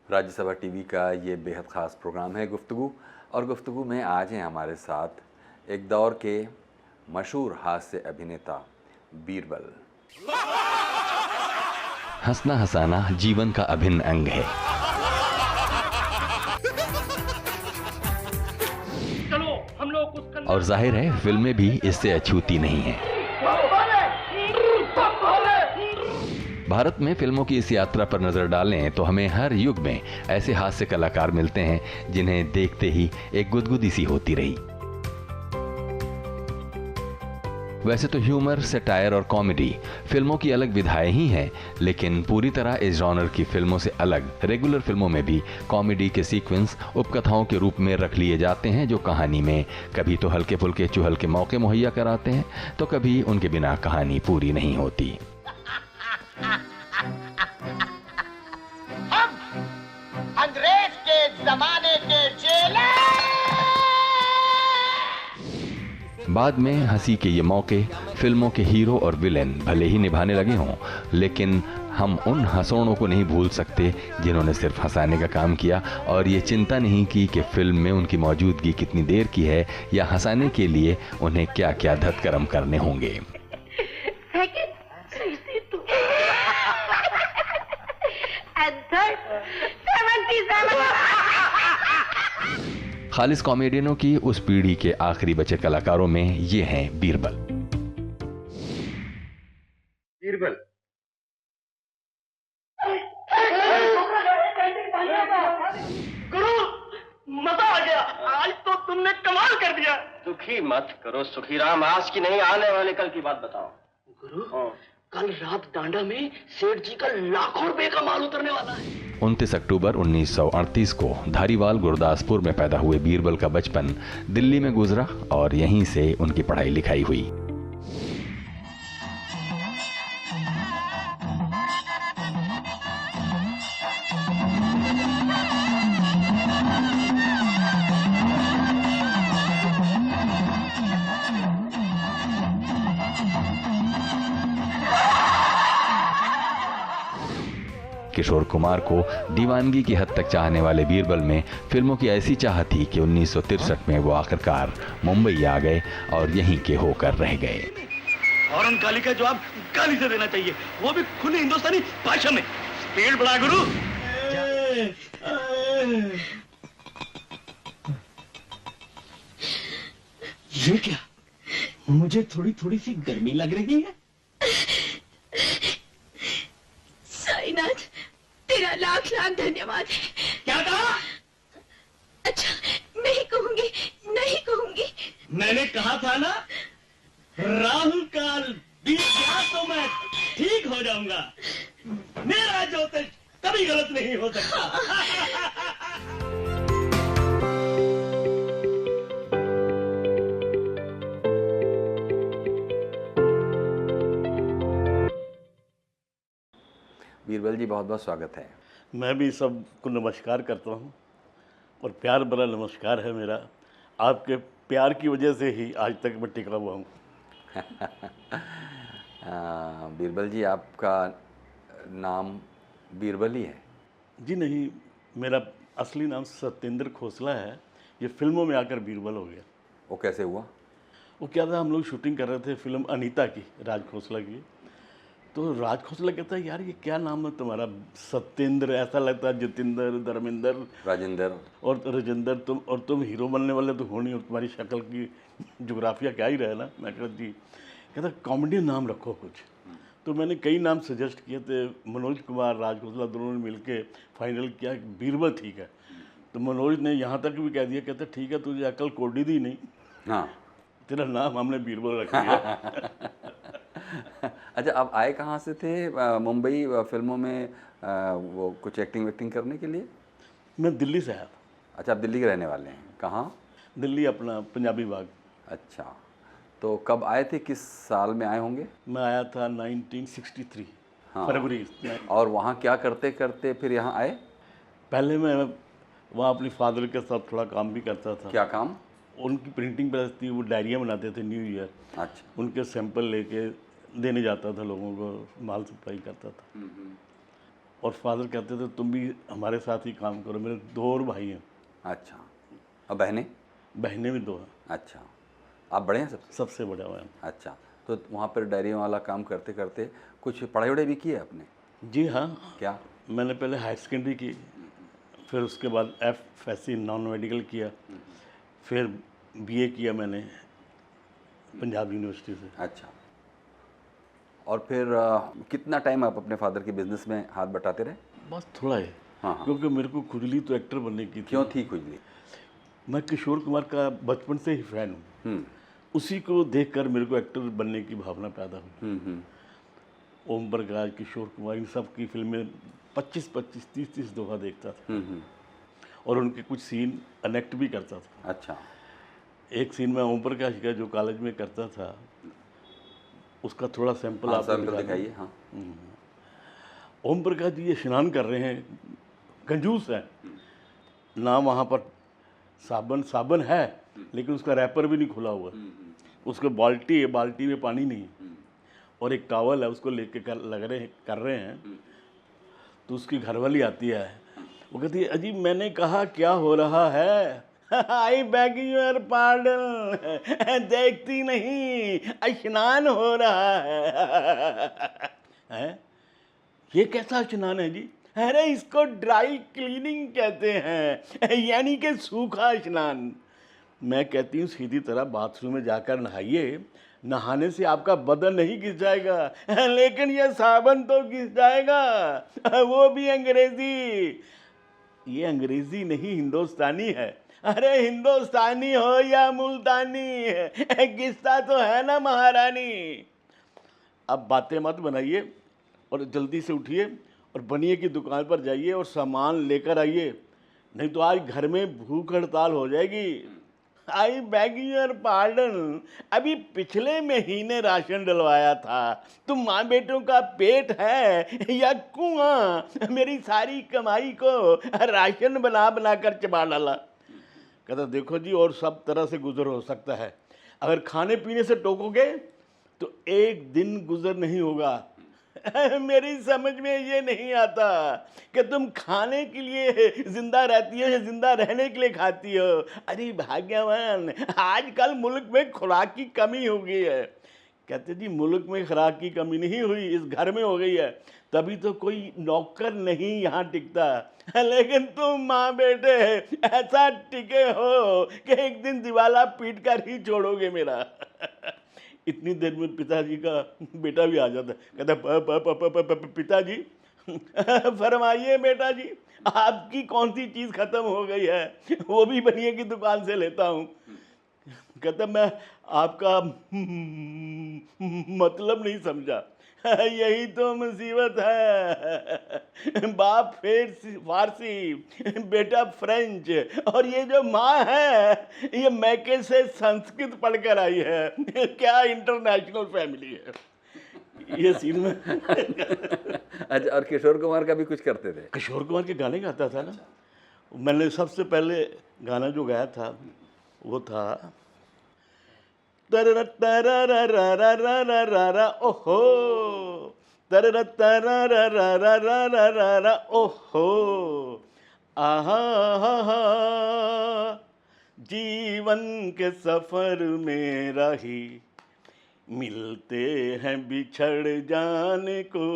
Rajya Sabha TV का ये बेहद ख़ास प्रोग्राम है गुफ्तगू, और गुफ्तगू में आज हैं हमारे साथ एक दौर के मशहूर हास्य अभिनेता बीरबल। हंसना हंसाना जीवन का अभिन्न अंग है। चलो हम लोग और जाहिर है फिल्में भी इससे अछूती नहीं हैं। भारत में फिल्मों की इस यात्रा पर नजर डालें तो हमें हर युग में ऐसे हास्य कलाकार मिलते हैं जिन्हें देखते ही एक गुदगुदी सी होती रही। वैसे तो ह्यूमर, सटायर और कॉमेडी फिल्मों की अलग विधाएं ही हैं, लेकिन पूरी तरह इस जॉनर की फिल्मों से अलग रेगुलर फिल्मों में भी कॉमेडी के सीक्वेंस उपकथाओं के रूप में रख लिए जाते हैं, जो कहानी में कभी तो हल्के फुल्के चुहल के मौके मुहैया कराते हैं, तो कभी उनके बिना कहानी पूरी नहीं होती। हम अंग्रेज के जमाने के चेले। बाद में हंसी के ये मौके फिल्मों के हीरो और विलेन भले ही निभाने लगे हों, लेकिन हम उन हंसोड़ों को नहीं भूल सकते जिन्होंने सिर्फ हंसाने का काम किया और ये चिंता नहीं की कि फिल्म में उनकी मौजूदगी कितनी देर की है या हंसाने के लिए उन्हें क्या क्या धतकर्म करने होंगे। खालिस कॉमेडियनों की उस पीढ़ी के आखिरी बचे कलाकारों में ये हैं बीरबल। बीरबल गुरु, मजा आ गया। आज तो तुमने कमाल कर दिया। दुखी मत करो सुखीराम, आज की नहीं आने वाले कल की बात बताओ। गुरु, कल रात डांडा में सेठ जी का लाखों रुपए का माल उतरने वाला है। 29 अक्टूबर 1938 को धारीवाल गुरदासपुर में पैदा हुए बीरबल का बचपन दिल्ली में गुजरा और यहीं से उनकी पढ़ाई लिखाई हुई। किशोर कुमार को दीवानगी की हद तक चाहने वाले बीरबल में फिल्मों की ऐसी चाह थी कि 1963 में वो आखिरकार मुंबई आ गए और यहीं के होकर रह गए। फौरन गाली का जवाब गाली से देना चाहिए, वो भी खुली हिंदुस्तानी भाषा में। स्पीड बढ़ा गुरु। ये क्या, मुझे थोड़ी थोड़ी सी गर्मी लग रही है। साईनाथ, तेरा लाख लाख धन्यवाद है। क्या कहा? अच्छा, नहीं कहूंगी, नहीं कहूंगी। मैंने कहा था ना, राहु काल बीत गया तो मैं ठीक हो जाऊंगा। मेरा ज्योतिष कभी गलत नहीं हो सकता। बीरबल जी, बहुत बहुत स्वागत है। मैं भी सबको नमस्कार करता हूँ और प्यार भरा नमस्कार है मेरा। आपके प्यार की वजह से ही आज तक मैं टिका हुआ हूँ। बीरबल जी, आपका नाम बीरबल ही है? जी नहीं, मेरा असली नाम सत्येंद्र खोसला है। ये फिल्मों में आकर बीरबल हो गया। वो कैसे हुआ? वो क्या था, हम लोग शूटिंग कर रहे थे फिल्म अनीता की, राज खोसला की। तो राज खोसला कहता है, यार ये क्या नाम है तुम्हारा, सत्येंद्र, ऐसा लगता है जतिंदर, धर्मेंद्र, राजेंद्र और राजेंद्र। तुम हीरो बनने वाले तो हो नहीं, और तुम्हारी शक्ल की जोग्राफिया क्या ही रहे ना। मैं कहता जी, कहता कॉमेडी नाम रखो कुछ। तो मैंने कई नाम सजेस्ट किए थे। मनोज कुमार, राज खोसला दोनों ने मिलके फाइनल किया बीरबल ठीक है। तो मनोज ने यहाँ तक भी कह दिया, कहते ठीक है, तुझे अकल कोडी दी नहीं, हाँ, तेरा नाम हमने बीरबल रख दिया। अच्छा, आप आए कहाँ से थे मुंबई फिल्मों में वो कुछ एक्टिंग वेक्टिंग करने के लिए? मैं दिल्ली से आया था। अच्छा, आप दिल्ली के रहने वाले हैं? कहाँ? दिल्ली, अपना पंजाबी बाग। अच्छा, तो कब आए थे, किस साल में आए होंगे? मैं आया था 1963 हाँ। फरवरी। और वहाँ क्या करते करते फिर यहाँ आए? पहले मैं वहाँ अपने फादर के साथ थोड़ा काम भी करता था। क्या काम? उनकी प्रिंटिंग प्रेस थी, वो डायरियाँ बनाते थे न्यू ईयर, अच्छा। उनके सैंपल लेके देने जाता था लोगों को, माल सप्लाई करता था। और फादर कहते थे तुम भी हमारे साथ ही काम करो। मेरे 2 और भाई हैं। अच्छा। और बहनें? बहनें भी 2 हैं। अच्छा। आप बड़े हैं सबसे? सबसे बड़ा हुआ है। अच्छा। तो वहाँ पर डायरी वाला काम करते करते कुछ पढ़ाई वढ़ाई भी की है आपने? जी हाँ, क्या? मैंने पहले हायर सेकेंडरी की, फिर उसके बाद FSc नॉन मेडिकल किया, फिर BA किया मैंने पंजाब यूनिवर्सिटी से। अच्छा। और फिर कितना टाइम आप अपने फादर के बिजनेस में हाथ बटाते रहे? बस थोड़ा है। हाँ, हाँ। क्योंकि मेरे को खुजली तो एक्टर बनने की थी। क्यों थी खुजली? मैं किशोर कुमार का बचपन से ही फैन हूँ। उसी को देखकर मेरे को एक्टर बनने की भावना पैदा हुई। ओम प्रकाश, किशोर कुमार, इन सब की फिल्में 25-25, 30-30 दफ़ा देखता था। और उनके कुछ सीन अनेक्ट भी करता था। अच्छा। एक सीन में ओम प्रकाश का जो कॉलेज में करता था, उसका थोड़ा सैंपल हाँ, आपको सैंपल दिखाइए। हाँ। ओम प्रकाश जी ये स्नान कर रहे हैं, कंजूस है ना, वहाँ पर साबन है, लेकिन उसका रैपर भी नहीं खुला हुआ। उसको बाल्टी है, बाल्टी में पानी नहीं, और एक टॉवल है, उसको लेके कर रहे हैं। तो उसकी घरवाली आती है, वो कहती है अजी मैंने कहा क्या हो रहा है? आई बैग योर पार्डन, देखती नहीं स्नान हो रहा है। ये कैसा स्नान है जी? अरे इसको ड्राई क्लीनिंग कहते हैं, यानी कि सूखा स्नान। मैं कहती हूँ सीधी तरह बाथरूम में जाकर नहाइए, नहाने से आपका बदन नहीं घिस जाएगा, लेकिन ये साबन तो घिस जाएगा, वो भी अंग्रेजी। ये अंग्रेजी नहीं, हिंदुस्तानी है। अरे हिंदुस्तानी हो या मुल्तानी, घिसता तो है ना महारानी। अब बातें मत बनाइए और जल्दी से उठिए और बनिए की दुकान पर जाइए और सामान लेकर आइए, नहीं तो आज घर में भूख हड़ताल हो जाएगी। आई बैग योर पार्डन, अभी पिछले महीने राशन डलवाया था। तुम माँ बेटों का पेट है या कुआं? मेरी सारी कमाई को राशन बना बना कर चबा डाला। कहता देखो जी, और सब तरह से गुजर हो सकता है, अगर खाने पीने से टोकोगे तो एक दिन गुजर नहीं होगा। मेरी समझ में ये नहीं आता कि तुम खाने के लिए जिंदा रहती हो या जिंदा रहने के लिए खाती हो। अरे भाग्यवान, आजकल मुल्क में खुराक की कमी हो गई है। कहते जी मुल्क में खुराक की कमी नहीं हुई, इस घर में हो गई है, तभी तो कोई नौकर नहीं यहाँ टिकता। लेकिन तुम माँ बेटे ऐसा टिके हो कि एक दिन दिवाला पीट कर ही छोड़ोगे मेरा। इतनी देर में पिताजी का बेटा भी आ जाता है, कहता पिताजी। फरमाइए बेटा जी, आपकी कौन सी चीज़ खत्म हो गई है? वो भी बनिए की दुकान से लेता हूँ। कहता मैं आपका मतलब नहीं समझा। यही तो मुसीबत है, बाप फारसी, बेटा फ्रेंच, और ये जो माँ है ये मैके से संस्कृत पढ़कर आई है। क्या इंटरनेशनल फैमिली है ये सीन में। अच्छा। और किशोर कुमार का भी कुछ करते थे? किशोर कुमार के गाने गाता था ना। मैंने सबसे पहले गाना जो गाया था वो था तरर तरर ओहो, तरर तरर ओहो, आहा, जीवन के सफर में राही मिलते हैं बिछड़ जाने को,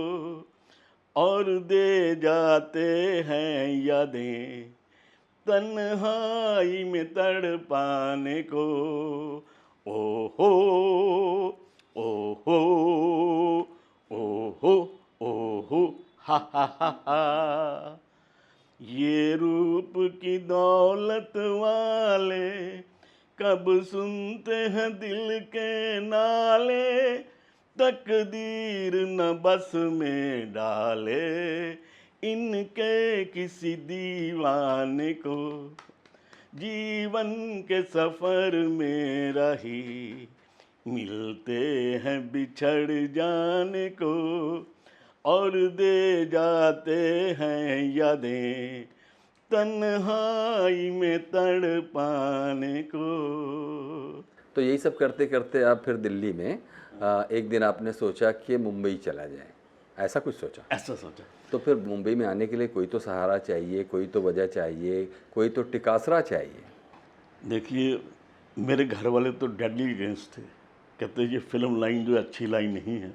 और दे जाते हैं यादें तन्हाई में तड़पाने को। ओहो ओहो ओहो ओहो, हा हा हा हा। ये रूप की दौलत वाले कब सुनते हैं दिल के नाले, तकदीर न बस में डाले इनके किसी दीवाने को। जीवन के सफर में राही मिलते हैं बिछड़ जाने को, और दे जाते हैं यादें तन्हाई में तड़पाने को। तो यही सब करते करते आप फिर दिल्ली में एक दिन आपने सोचा कि मुंबई चला जाए, ऐसा कुछ सोचा? ऐसा सोचा। तो फिर मुंबई में आने के लिए कोई तो सहारा चाहिए, कोई तो वजह चाहिए, कोई तो टिकासरा चाहिए। देखिए, मेरे घर वाले तो डेडली अगेंस्ट थे, कहते ये फिल्म लाइन जो अच्छी लाइन नहीं है,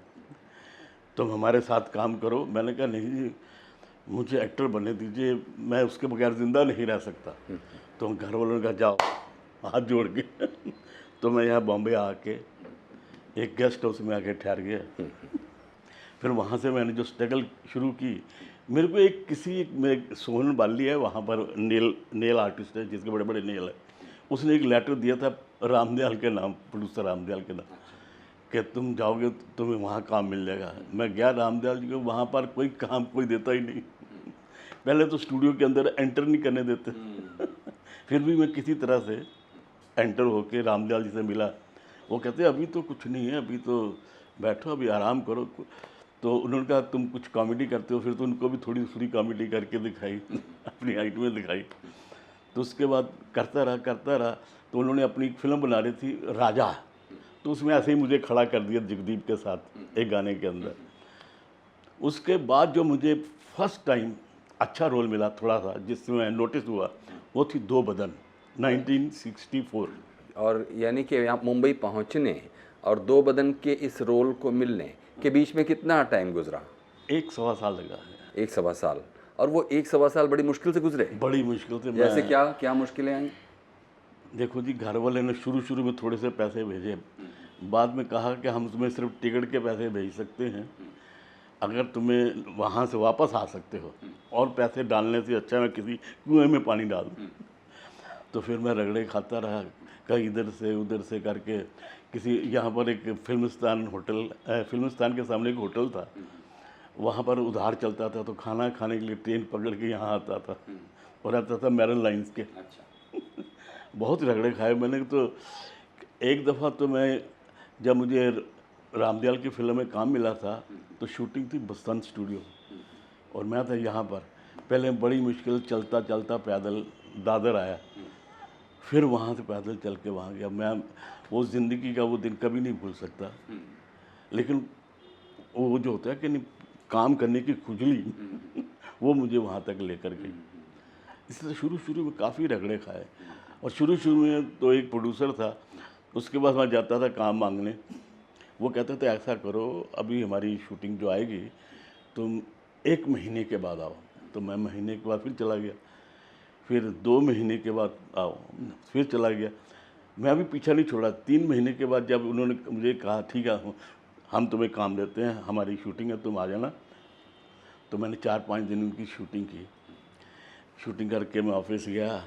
तुम हमारे साथ काम करो। मैंने कहा नहीं जी, मुझे एक्टर बनने दीजिए, मैं उसके बगैर ज़िंदा नहीं रह सकता। तो घर वालों ने कहा जाओ, हाथ जोड़ के तो मैं यहाँ बॉम्बे आके एक गेस्ट हाउस में आके ठहर गया। फिर वहाँ से मैंने जो स्ट्रगल शुरू की, मेरे को एक सोहन बाली है वहाँ पर, नेल आर्टिस्ट है जिसके बड़े बड़े नेल है, उसने एक लेटर दिया था रामदयाल के नाम, प्रोड्यूसर रामदयाल के नाम, कि तुम जाओगे तो तुम्हें वहाँ काम मिल जाएगा। मैं गया रामदयाल जी को, वहाँ पर कोई काम कोई देता ही नहीं। पहले तो स्टूडियो के अंदर एंटर नहीं करने देते। फिर भी मैं किसी तरह से एंटर होके रामदयाल जी से मिला। वो कहते अभी तो कुछ नहीं है, अभी तो बैठो, अभी आराम करो। तो उन्होंने कहा तुम कुछ कॉमेडी करते हो, फिर तो उनको भी थोड़ी थोड़ी कॉमेडी करके दिखाई अपनी हाइट में दिखाई। तो उसके बाद करता रहा। तो उन्होंने अपनी एक फिल्म बना रही थी राजा, तो उसमें ऐसे ही मुझे खड़ा कर दिया जगदीप के साथ एक गाने के अंदर। उसके बाद जो मुझे फर्स्ट टाइम अच्छा रोल मिला थोड़ा सा, जिसमें नोटिस हुआ, वो थी दो बदन, 1964। और यानी कि यहाँ मुंबई पहुँचने और दो बदन के इस रोल को मिलने के बीच में कितना टाइम गुजरा? 1 सवा साल लगा है। 1 सवा साल। और वो 1 सवा साल बड़ी मुश्किल से गुजरे? बड़ी मुश्किल से। जैसे क्या मुश्किलें आई? देखो जी, घर वाले ने शुरू में थोड़े से पैसे भेजे, बाद में कहा कि हम तुम्हें सिर्फ टिकट के पैसे भेज सकते हैं, अगर तुम्हें वहाँ से वापस आ सकते हो, और पैसे डालने से अच्छा मैं किसी कुएं में पानी डाल दूँ। तो फिर मैं रगड़े खाता रहा, कहीं इधर से उधर से करके। किसी यहाँ पर एक फिल्मिस्तान के सामने एक होटल था, वहाँ पर उधार चलता था, तो खाना खाने के लिए ट्रेन पकड़ के यहाँ आता था, और आता था मैरन लाइन्स के। बहुत रगड़े खाए मैंने। तो एक दफ़ा तो मैं, जब मुझे रामदयाल की फिल्म में काम मिला था, तो शूटिंग थी बसंत स्टूडियो, और मैं था यहाँ पर। पहले बड़ी मुश्किल चलता पैदल दादर आया, फिर वहाँ से पैदल चल के वहाँ गया। मैं वो ज़िंदगी का वो दिन कभी नहीं भूल सकता। लेकिन वो जो होता है कि नहीं, काम करने की खुजली वो मुझे वहाँ तक लेकर गई। इसलिए शुरू में काफ़ी रगड़े खाए। और शुरू में तो एक प्रोड्यूसर था, उसके पास मैं जाता था काम मांगने। वो कहते थे ऐसा करो, अभी हमारी शूटिंग जो आएगी तुम 1 महीने के बाद आओ। तो मैं महीने के बाद फिर चला गया, फिर 2 महीने के बाद आओ, फिर चला गया। मैं अभी पीछा नहीं छोड़ा। 3 महीने के बाद जब उन्होंने मुझे कहा ठीक है हम तुम्हें काम देते हैं, हमारी शूटिंग है, तुम आ जाना, तो मैंने 4-5 दिन उनकी शूटिंग की। शूटिंग करके मैं ऑफिस गया,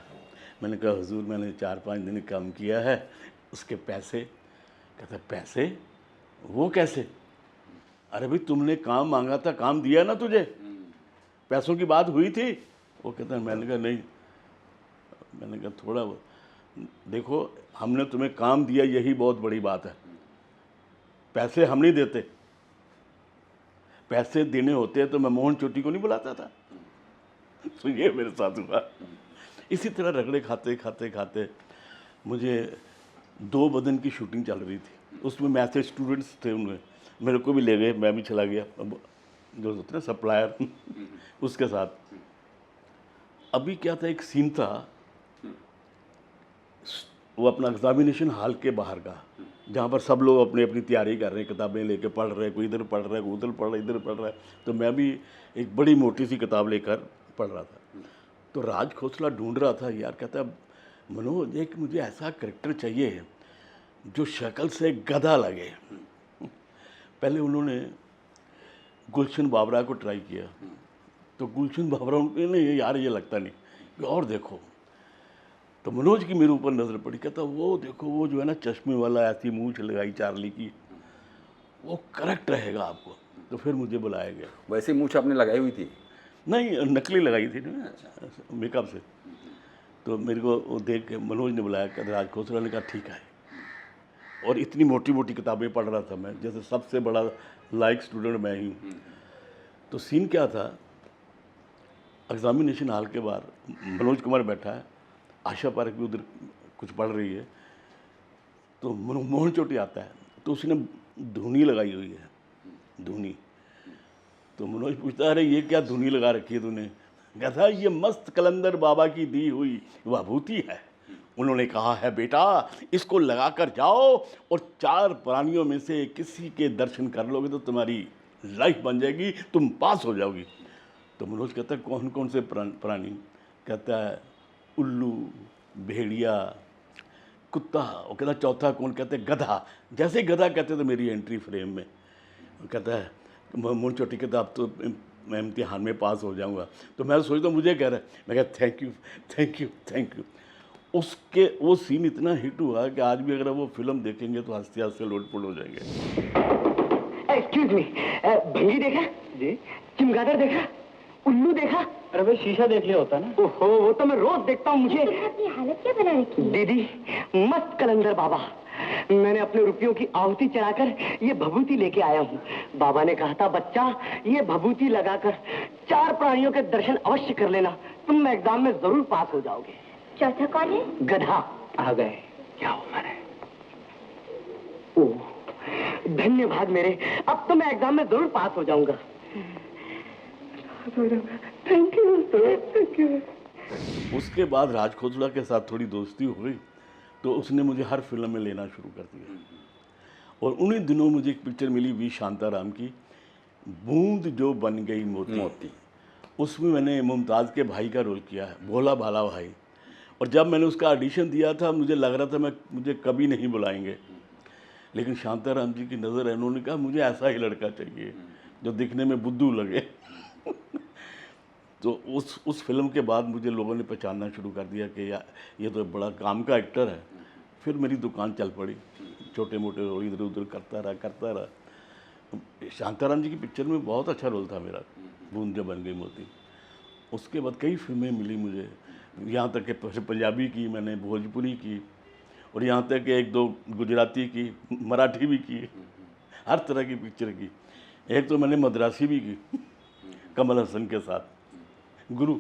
मैंने कहा हुजूर मैंने 4-5 दिन काम किया है, उसके पैसे। कहता पैसे? वो कैसे? अरे भाई तुमने काम मांगा था, काम दिया ना तुझे, पैसों की बात हुई थी। वो कहता है, मैंने कहा नहीं। मैंने कहा थोड़ा देखो, हमने तुम्हें काम दिया, यही बहुत बड़ी बात है, पैसे हम नहीं देते। पैसे देने होते तो मैं मोहन चोटी को नहीं बुलाता था। तो ये मेरे साथ हुआ। इसी तरह रगड़े खाते मुझे 2 बदन की शूटिंग चल रही थी। उसमें मैथ स्टूडेंट्स थे, उनमें मेरे को भी ले गए, मैं भी चला गया, जो होते ना सप्लायर उसके साथ। अभी क्या था, एक सीन था, वो अपना एग्जामिनेशन हॉल के बाहर का, जहाँ पर सब लोग अपनी अपनी तैयारी कर रहे हैं, किताबें लेके पढ़ रहे हैं, कोई इधर पढ़ रहा है, कोई उधर पढ़ रहा है, इधर पढ़ रहा है। तो मैं भी एक बड़ी मोटी सी किताब लेकर पढ़ रहा था। तो राज खोसला ढूंढ रहा था, यार कहता मनोज एक मुझे ऐसा करेक्टर चाहिए जो शक्ल से गधा लगे। पहले उन्होंने गुलशन बाबरा को ट्राई किया, तो गुलशन बाबरा उनको नहीं यार ये लगता नहीं, और देखो। तो मनोज की मेरे ऊपर नज़र पड़ी, कहता वो देखो वो जो है ना चश्मे वाला, ऐसी मूंछ लगाई चार्ली की, वो करेक्ट रहेगा आपको। तो फिर मुझे बुलाया गया। वैसे मूंछ आपने लगाई हुई थी? नहीं, नकली लगाई थी ना मेकअप से। तो मेरे को वो देख के मनोज ने बुलाया, कहते राज खोसला ने कहा ठीक है। और इतनी मोटी मोटी किताबें पढ़ रहा था मैं, जैसे सबसे बड़ा लाइक स्टूडेंट मैं ही। तो सीन क्या था, एग्जामिनेशन हॉल के बाहर मनोज कुमार बैठा है, आशा पारेख भी उधर कुछ पढ़ रही है, तो मोहन चोटी आता है, तो उसने धुनी लगाई हुई है, धुनी। तो मनोज पूछता है, अरे ये क्या धुनी लगा रखी है तूने? कहता है, ये मस्त कलंदर बाबा की दी हुई विभूति है। उन्होंने कहा है, बेटा इसको लगा कर जाओ और 4 प्राणियों में से किसी के दर्शन कर लोगे तो तुम्हारी लाइफ बन जाएगी, तुम पास हो जाओगी। तो मनोज कहता है, कौन कौन से प्राणी? कहता है, उल्लू, भेड़िया, कुत्ता। वो कहता चौथा कौन? कहते गधा। जैसे ही गधा कहते तो मेरी एंट्री फ्रेम में। कहता है, मोहन चोटी कहता, अब तो मैं इम्तिहान में पास हो जाऊंगा। तो मैं सोचता मुझे कह रहा है, मैं कहता thank you thank you thank you. उसके वो सीन इतना हिट हुआ कि आज भी अगर वो फिल्म देखेंगे तो हंसते हंसते लोटपोट हो जाएंगे। एक्सक्यूज मी, भंगी देखा जी? चमगादड़ देखा? उल्लू देखा? अरे भाई शीशा देख लिया होता ना। ओहो, वो तो मैं रोज देखता हूँ। मुझे अपनी हालत क्या बना रखी है? दीदी, मस्त कलंदर बाबा, मैंने अपने रुपयों की आहुति चढ़ाकर ये भभूति लेके आया हूँ। बाबा ने कहा था, बच्चा ये भभूति लगाकर 4 प्राणियों के दर्शन अवश्य कर लेना, तुम एग्जाम में जरूर पास हो जाओगे। चौथा कौन है? गधा। आ गए, क्या उम्र है? ओह धन्य भाग मेरे, अब तो मैं एग्जाम में जरूर पास हो जाऊंगा। Thank you thank you. उसके बाद राज खोसला के साथ थोड़ी दोस्ती हो गई, तो उसने मुझे हर फिल्म में लेना शुरू कर दिया। और उन्हीं दिनों मुझे एक पिक्चर मिली वी शांताराम की, बूंद जो बन गई मोती। उसमें मैंने मुमताज़ के भाई का रोल किया है, भोला भाला भाई। और जब मैंने उसका ऑडिशन दिया था, मुझे लग रहा था मुझे कभी नहीं बुलाएंगे, लेकिन शांताराम जी की नज़र है, उन्होंने कहा मुझे ऐसा ही लड़का चाहिए जो दिखने में बुद्धू लगे। तो उस फिल्म के बाद मुझे लोगों ने पहचानना शुरू कर दिया कि यार ये तो बड़ा काम का एक्टर है। फिर मेरी दुकान चल पड़ी, छोटे मोटे रोल इधर उधर करता रहा। शांताराम जी की पिक्चर में बहुत अच्छा रोल था मेरा, बूंद जो बन गई मोती। उसके बाद कई फिल्में मिली मुझे, यहाँ तक कि पंजाबी की मैंने, भोजपुरी की, और यहाँ तक कि 1-2 गुजराती की, मराठी भी की, हर तरह की पिक्चर की। एक तो मैंने मद्रासी भी की कमल हसन के साथ, गुरु।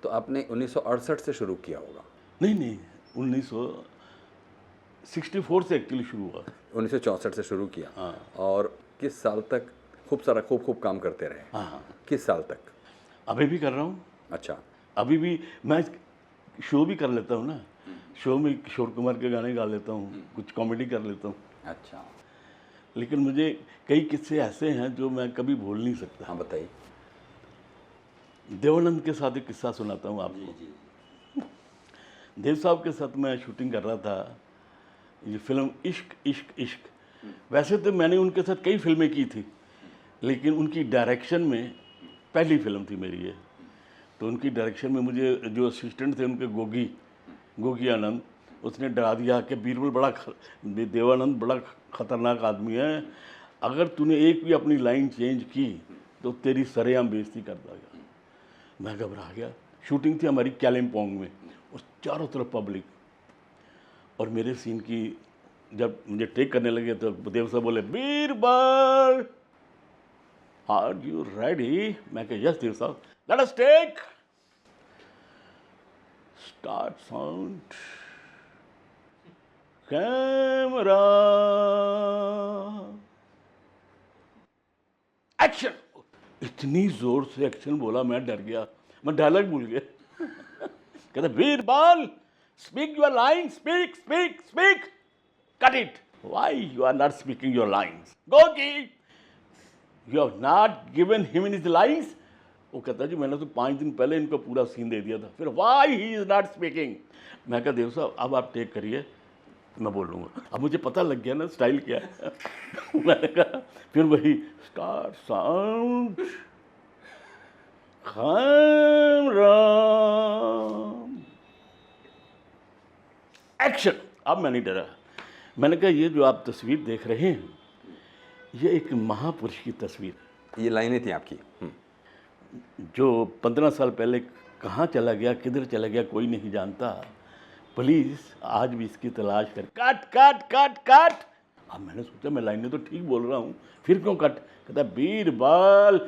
तो आपने 1968 से शुरू किया होगा? नहीं 1964 से एक्चुअली शुरू हुआ। 1964 से शुरू किया। हाँ। और किस साल तक खूब काम करते रहे? हाँ। किस साल तक? अभी भी कर रहा हूँ। अच्छा। अभी भी मैं शो भी कर लेता हूँ ना, शो में किशोर कुमार के गाने गा लेता हूँ, कुछ कॉमेडी कर लेता हूँ। अच्छा। लेकिन मुझे कई किस्से ऐसे हैं जो मैं कभी भूल नहीं सकता। हाँ बताइए। देवानंद के साथ एक किस्सा सुनाता हूँ आपको। देव साहब के साथ मैं शूटिंग कर रहा था, ये फिल्म इश्क इश्क इश्क। वैसे तो मैंने उनके साथ कई फिल्में की थी, लेकिन उनकी डायरेक्शन में पहली फिल्म थी मेरी ये। तो उनकी डायरेक्शन में मुझे जो असिस्टेंट थे उनके गोगी आनंद, उसने डरा दिया कि बीरबल देवानंद बड़ा ख़तरनाक आदमी है, अगर तूने एक भी अपनी लाइन चेंज की तो तेरी सरेआम बेइज्जती कर देगा। मैं घबरा गया। शूटिंग थी हमारी कालिम्पोंग में, और चारों तरफ पब्लिक, और मेरे सीन की जब मुझे टेक करने लगे तो देव साहब बोले, बीरबल आर यू रेडी? मैं कहा यस देव साहब, let us take. Start sound, camera, action. इतनी जोर से एक्शन बोला, मैं डर गया, मैं डायलॉग भूल गया। कहते Birbal speak your line, speak speak speak, cut it. Why you are not speaking your lines? Gogi you have not given him in his lines. वो कहता जी मैंने तो 5 दिन पहले इनको पूरा सीन दे दिया था। फिर why he is not speaking? मैं कहा देव साहब अब आप टेक करिए, मैं बोल लूँगा। अब मुझे पता लग गया ना स्टाइल क्या है। मैंने कहा फिर वही स्टार्ट साउंड, कैमरा, एक्शन। अब मैं नहीं डरा। मैंने कहा ये जो आप तस्वीर देख रहे हैं ये एक महापुरुष की तस्वीर है। ये लाइनें थी आपकी? जो 15 साल पहले कहाँ चला गया, किधर चला गया, कोई नहीं जानता। प्लीज़ आज भी इसकी तलाश कर। Cut cut cut cut. अब मैंने सोचा मैं लाइनें तो ठीक बोल रहा हूँ, फिर क्यों कट? कहता Birbal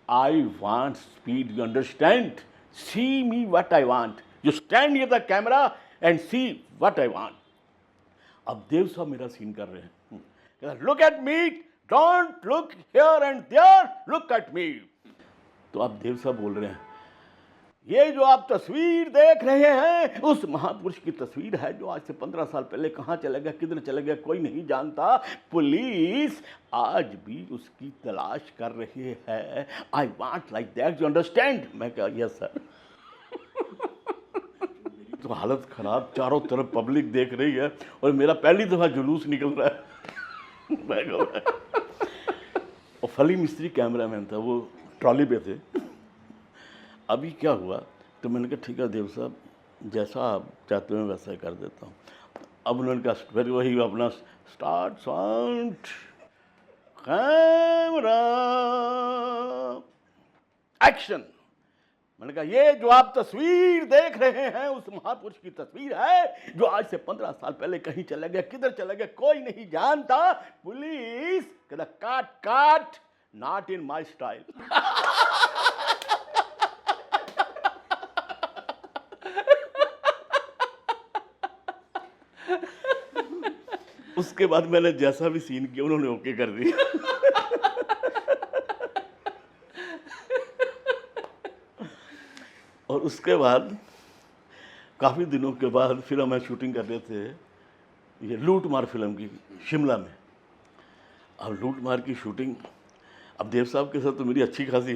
I want speed, you understand? See me what I want, you stand here the camera and see what I want. अब देव साहब मेरा सीन कर रहे हैं, look at me, don't look here and there, look at me. तो अब देव साहब बोल रहे हैं, ये जो आप तस्वीर देख रहे हैं उस महापुरुष की तस्वीर है जो आज से 15 साल पहले कहाँ चला गया, किधर चला गया, कोई नहीं जानता। पुलिस आज भी उसकी तलाश कर रही है। I want like that, you understand? मैं कहा यस सर। तो हालत खराब, चारों तरफ पब्लिक देख रही है और मेरा पहली दफा जुलूस निकल रहा है। मैं कहा, और फली मिस्त्री कैमरामैन था, वो ट्रॉली पे थे। अभी क्या हुआ, तो मैंने कहा ठीक है देव साहब, जैसा आप चाहते हो वैसा ही कर देता हूँ। अब उन्होंने कहा फिर वही अपना स्टार्ट साउंड कैमरा एक्शन। मैंने कहा ये जो आप तस्वीर देख रहे हैं उस महापुरुष की तस्वीर है जो आज से 15 साल पहले कहीं चला गया, किधर चला गया, कोई नहीं जानता। पुलिस कहता काट काट, नॉट इन माई स्टाइल। उसके बाद मैंने जैसा भी सीन किया उन्होंने ओके कर दिया। और उसके बाद काफ़ी दिनों के बाद फिर हमें शूटिंग कर रहे थे ये लूट मार फिल्म की शिमला में। अब लूट मार की शूटिंग, अब देव साहब के साथ तो मेरी अच्छी खासी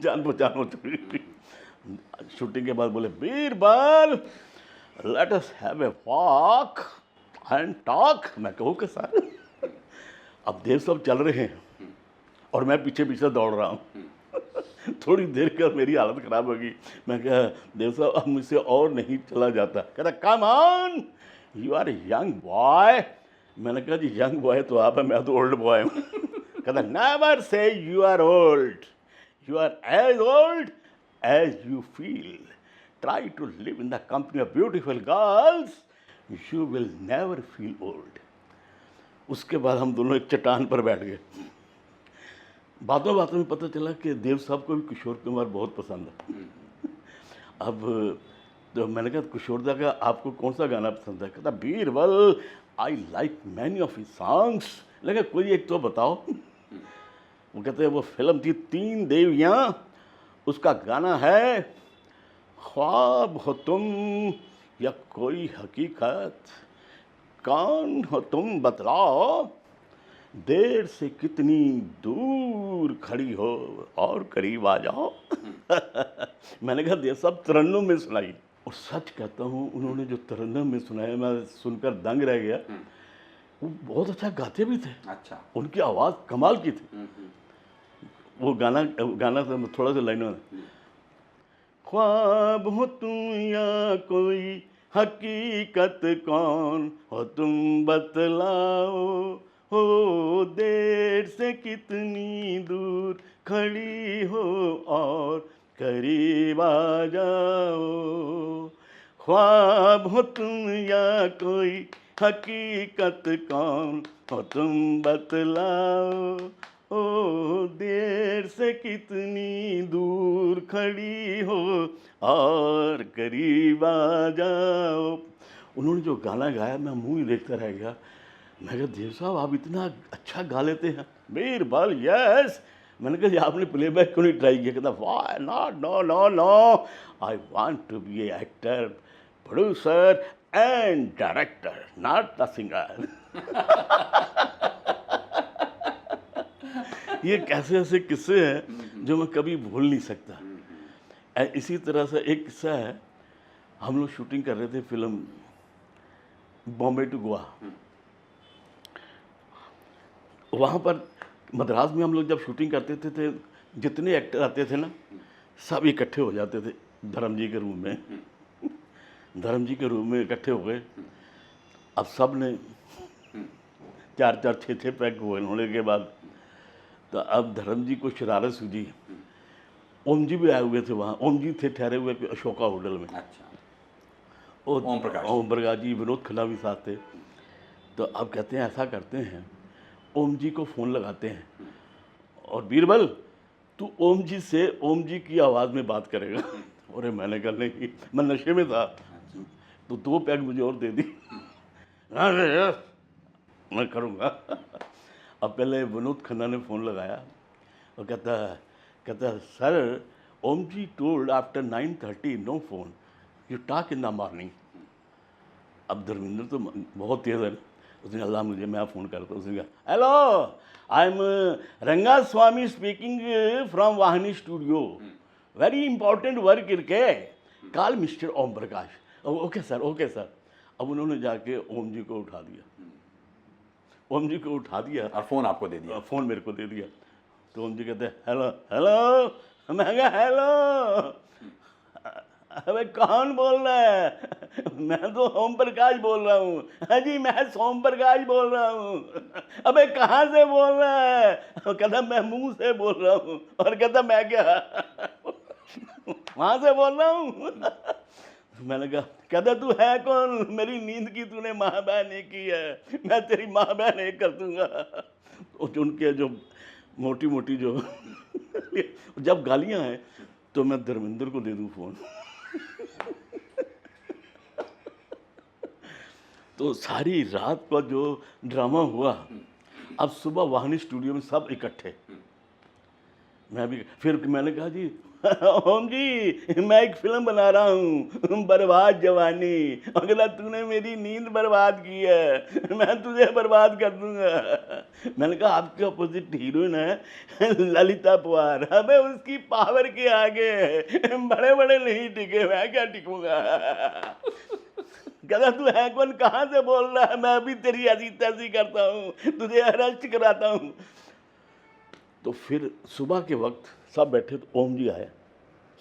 जान पहचान हो चुकी थी। शूटिंग के बाद बोले Birbal let us have a walk and talk. मैं कहूँ कि सर, अब देव साहब चल रहे हैं और मैं पीछे पीछे दौड़ रहा हूँ। थोड़ी देर का मेरी हालत ख़राब होगी। मैं कहा देव साहब अब मुझसे और नहीं चला जाता। कहता come on, you are young boy. मैंने कहा जी यंग बॉय तो आप है, मैं तो ओल्ड बॉय हूँ। कहता never say you are old, you are as old as you feel. Try to live in the company of beautiful girls, you will never feel old. उसके बाद हम दोनों एक चट्टान पर बैठ गए। बातों बातों में पता चला कि देव साहब को भी किशोर कुमार बहुत पसंद है। अब तो मैंने कहा किशोर दा का आपको कौन सा गाना पसंद है? कहता Birbal I like many of his songs. लगा कोई एक तो बताओ। वो कहते हैं वो फिल्म थी 3 देवियाँ, उसका गाना है ख्वाब हो तुम या कोई हकीकत, कौन हो तुम बतलाओ, देर से कितनी दूर खड़ी हो और करीब आ जाओ। मैंने कहा देव साहब तरन्नुम में सुनाई। और सच कहता हूँ उन्होंने जो तरन्नुम में सुनाया मैं सुनकर दंग रह गया। वो बहुत अच्छा गाते भी थे। अच्छा, उनकी आवाज़ कमाल की थी। वो गाना थोड़ा सा लाइनों में, ख्वाब हो तुम या कोई हकीकत, कौन हो तुम बतलाओ, हो देर से कितनी दूर खड़ी हो और करीब आ जाओ, ख्वाब हो तुम या कोई हकीकत, कौन हो तुम बतलाओ, ओ देर से कितनी दूर खड़ी हो और करीब आ जाओ। उन्होंने जो गाना गाया मैं मुंह ही देखता रह गया। मैं कहा देव साहब आप इतना अच्छा गा लेते हैं। बीरबल यस। मैंने कहा आपने प्लेबैक क्यों नहीं ट्राई किया? कहता why not, no no no, I want to be a actor, producer and director, not the singer. ये कैसे ऐसे किस्से हैं जो मैं कभी भूल नहीं सकता। इसी तरह से एक किस्सा है, हम लोग शूटिंग कर रहे थे फिल्म बॉम्बे टू गोवा। वहाँ पर मद्रास में हम लोग जब शूटिंग करते थे जितने एक्टर आते थे ना सब इकट्ठे हो जाते थे धर्म जी के रूम में। धर्म जी के रूम में इकट्ठे हो गए। अब सब ने 4-4, 6-6 पैक हुए होने के बाद तो अब धर्म जी को शरारत सूझी। ओम जी भी आए हुए थे वहाँ। ओम जी थे ठहरे हुए अशोका होटल में। अच्छा, और ओम प्रकाश जी, विनोद खन्ना भी साथ थे। तो अब कहते हैं ऐसा करते हैं, ओम जी को फ़ोन लगाते हैं और बीरबल तू ओम जी से ओम जी की आवाज़ में बात करेगा। अरे मैंने कहा नहीं, मैं नशे में था, तो 2 पैग मुझे और दे दी। अरे मैं करूँगा। अब पहले विनोद खन्ना ने फ़ोन लगाया और कहता sir, Om ji told after 9:30 no phone, you talk in the morning. अब धर्मेंद्र तो बहुत तेज़ है ना, उसने अल्लाह मुझे, मैं फ़ोन करता, उसने कहा hello, I am Ranga Swamy speaking from Vahini studio, very important work इनके, call mister Om Prakash. Okay sir, okay sir. अब उन्होंने जाके ओम जी को उठा दिया, ओम जी को उठा दिया और फ़ोन आपको दे दिया? फ़ोन मेरे को दे दिया। तो ओम जी कहते हैं हेलो हेलो, मैं कहा हेलो, अबे कौन बोल रहा है? मैं तो ओम प्रकाश बोल रहा हूँ। हाँ जी, मैं सोम प्रकाश बोल रहा हूँ। अबे कहाँ से बोल रहा है? कहता मैं मुंह से बोल रहा हूँ। और कहता मैं क्या वहाँ से बोल रहा हूँ? मैंने कहा, कहता तू है कौन? मेरी नींद की तूने माँ बहन एक की है, मैं तेरी माँ बहन एक कर दूंगा। तो उनके जो मोटी मोटी जो जब गालियाँ हैं तो मैं धर्मेंद्र को दे दूँ फ़ोन। तो सारी रात का जो ड्रामा हुआ, अब सुबह वाहनी स्टूडियो में सब इकट्ठे, मैं भी, फिर मैंने कहा जी ओम जी मैं एक फिल्म बना रहा हूँ, बर्बाद जवानी, अगला तूने मेरी नींद बर्बाद की है, मैं तुझे बर्बाद कर दूंगा। मैंने कहा आपके अपोजिट हीरोइन है ललिता पवार, अबे उसकी पावर के आगे बड़े बड़े नहीं टिके, मैं क्या टिकूंगा। कहता तू है कौन, कहाँ से बोल रहा है? मैं अभी तेरी ऐसी तैसी करता हूँ, तुझे अरेस्ट कराता हूँ। तो फिर सुबह के वक्त सब बैठे, तो ओम जी आए,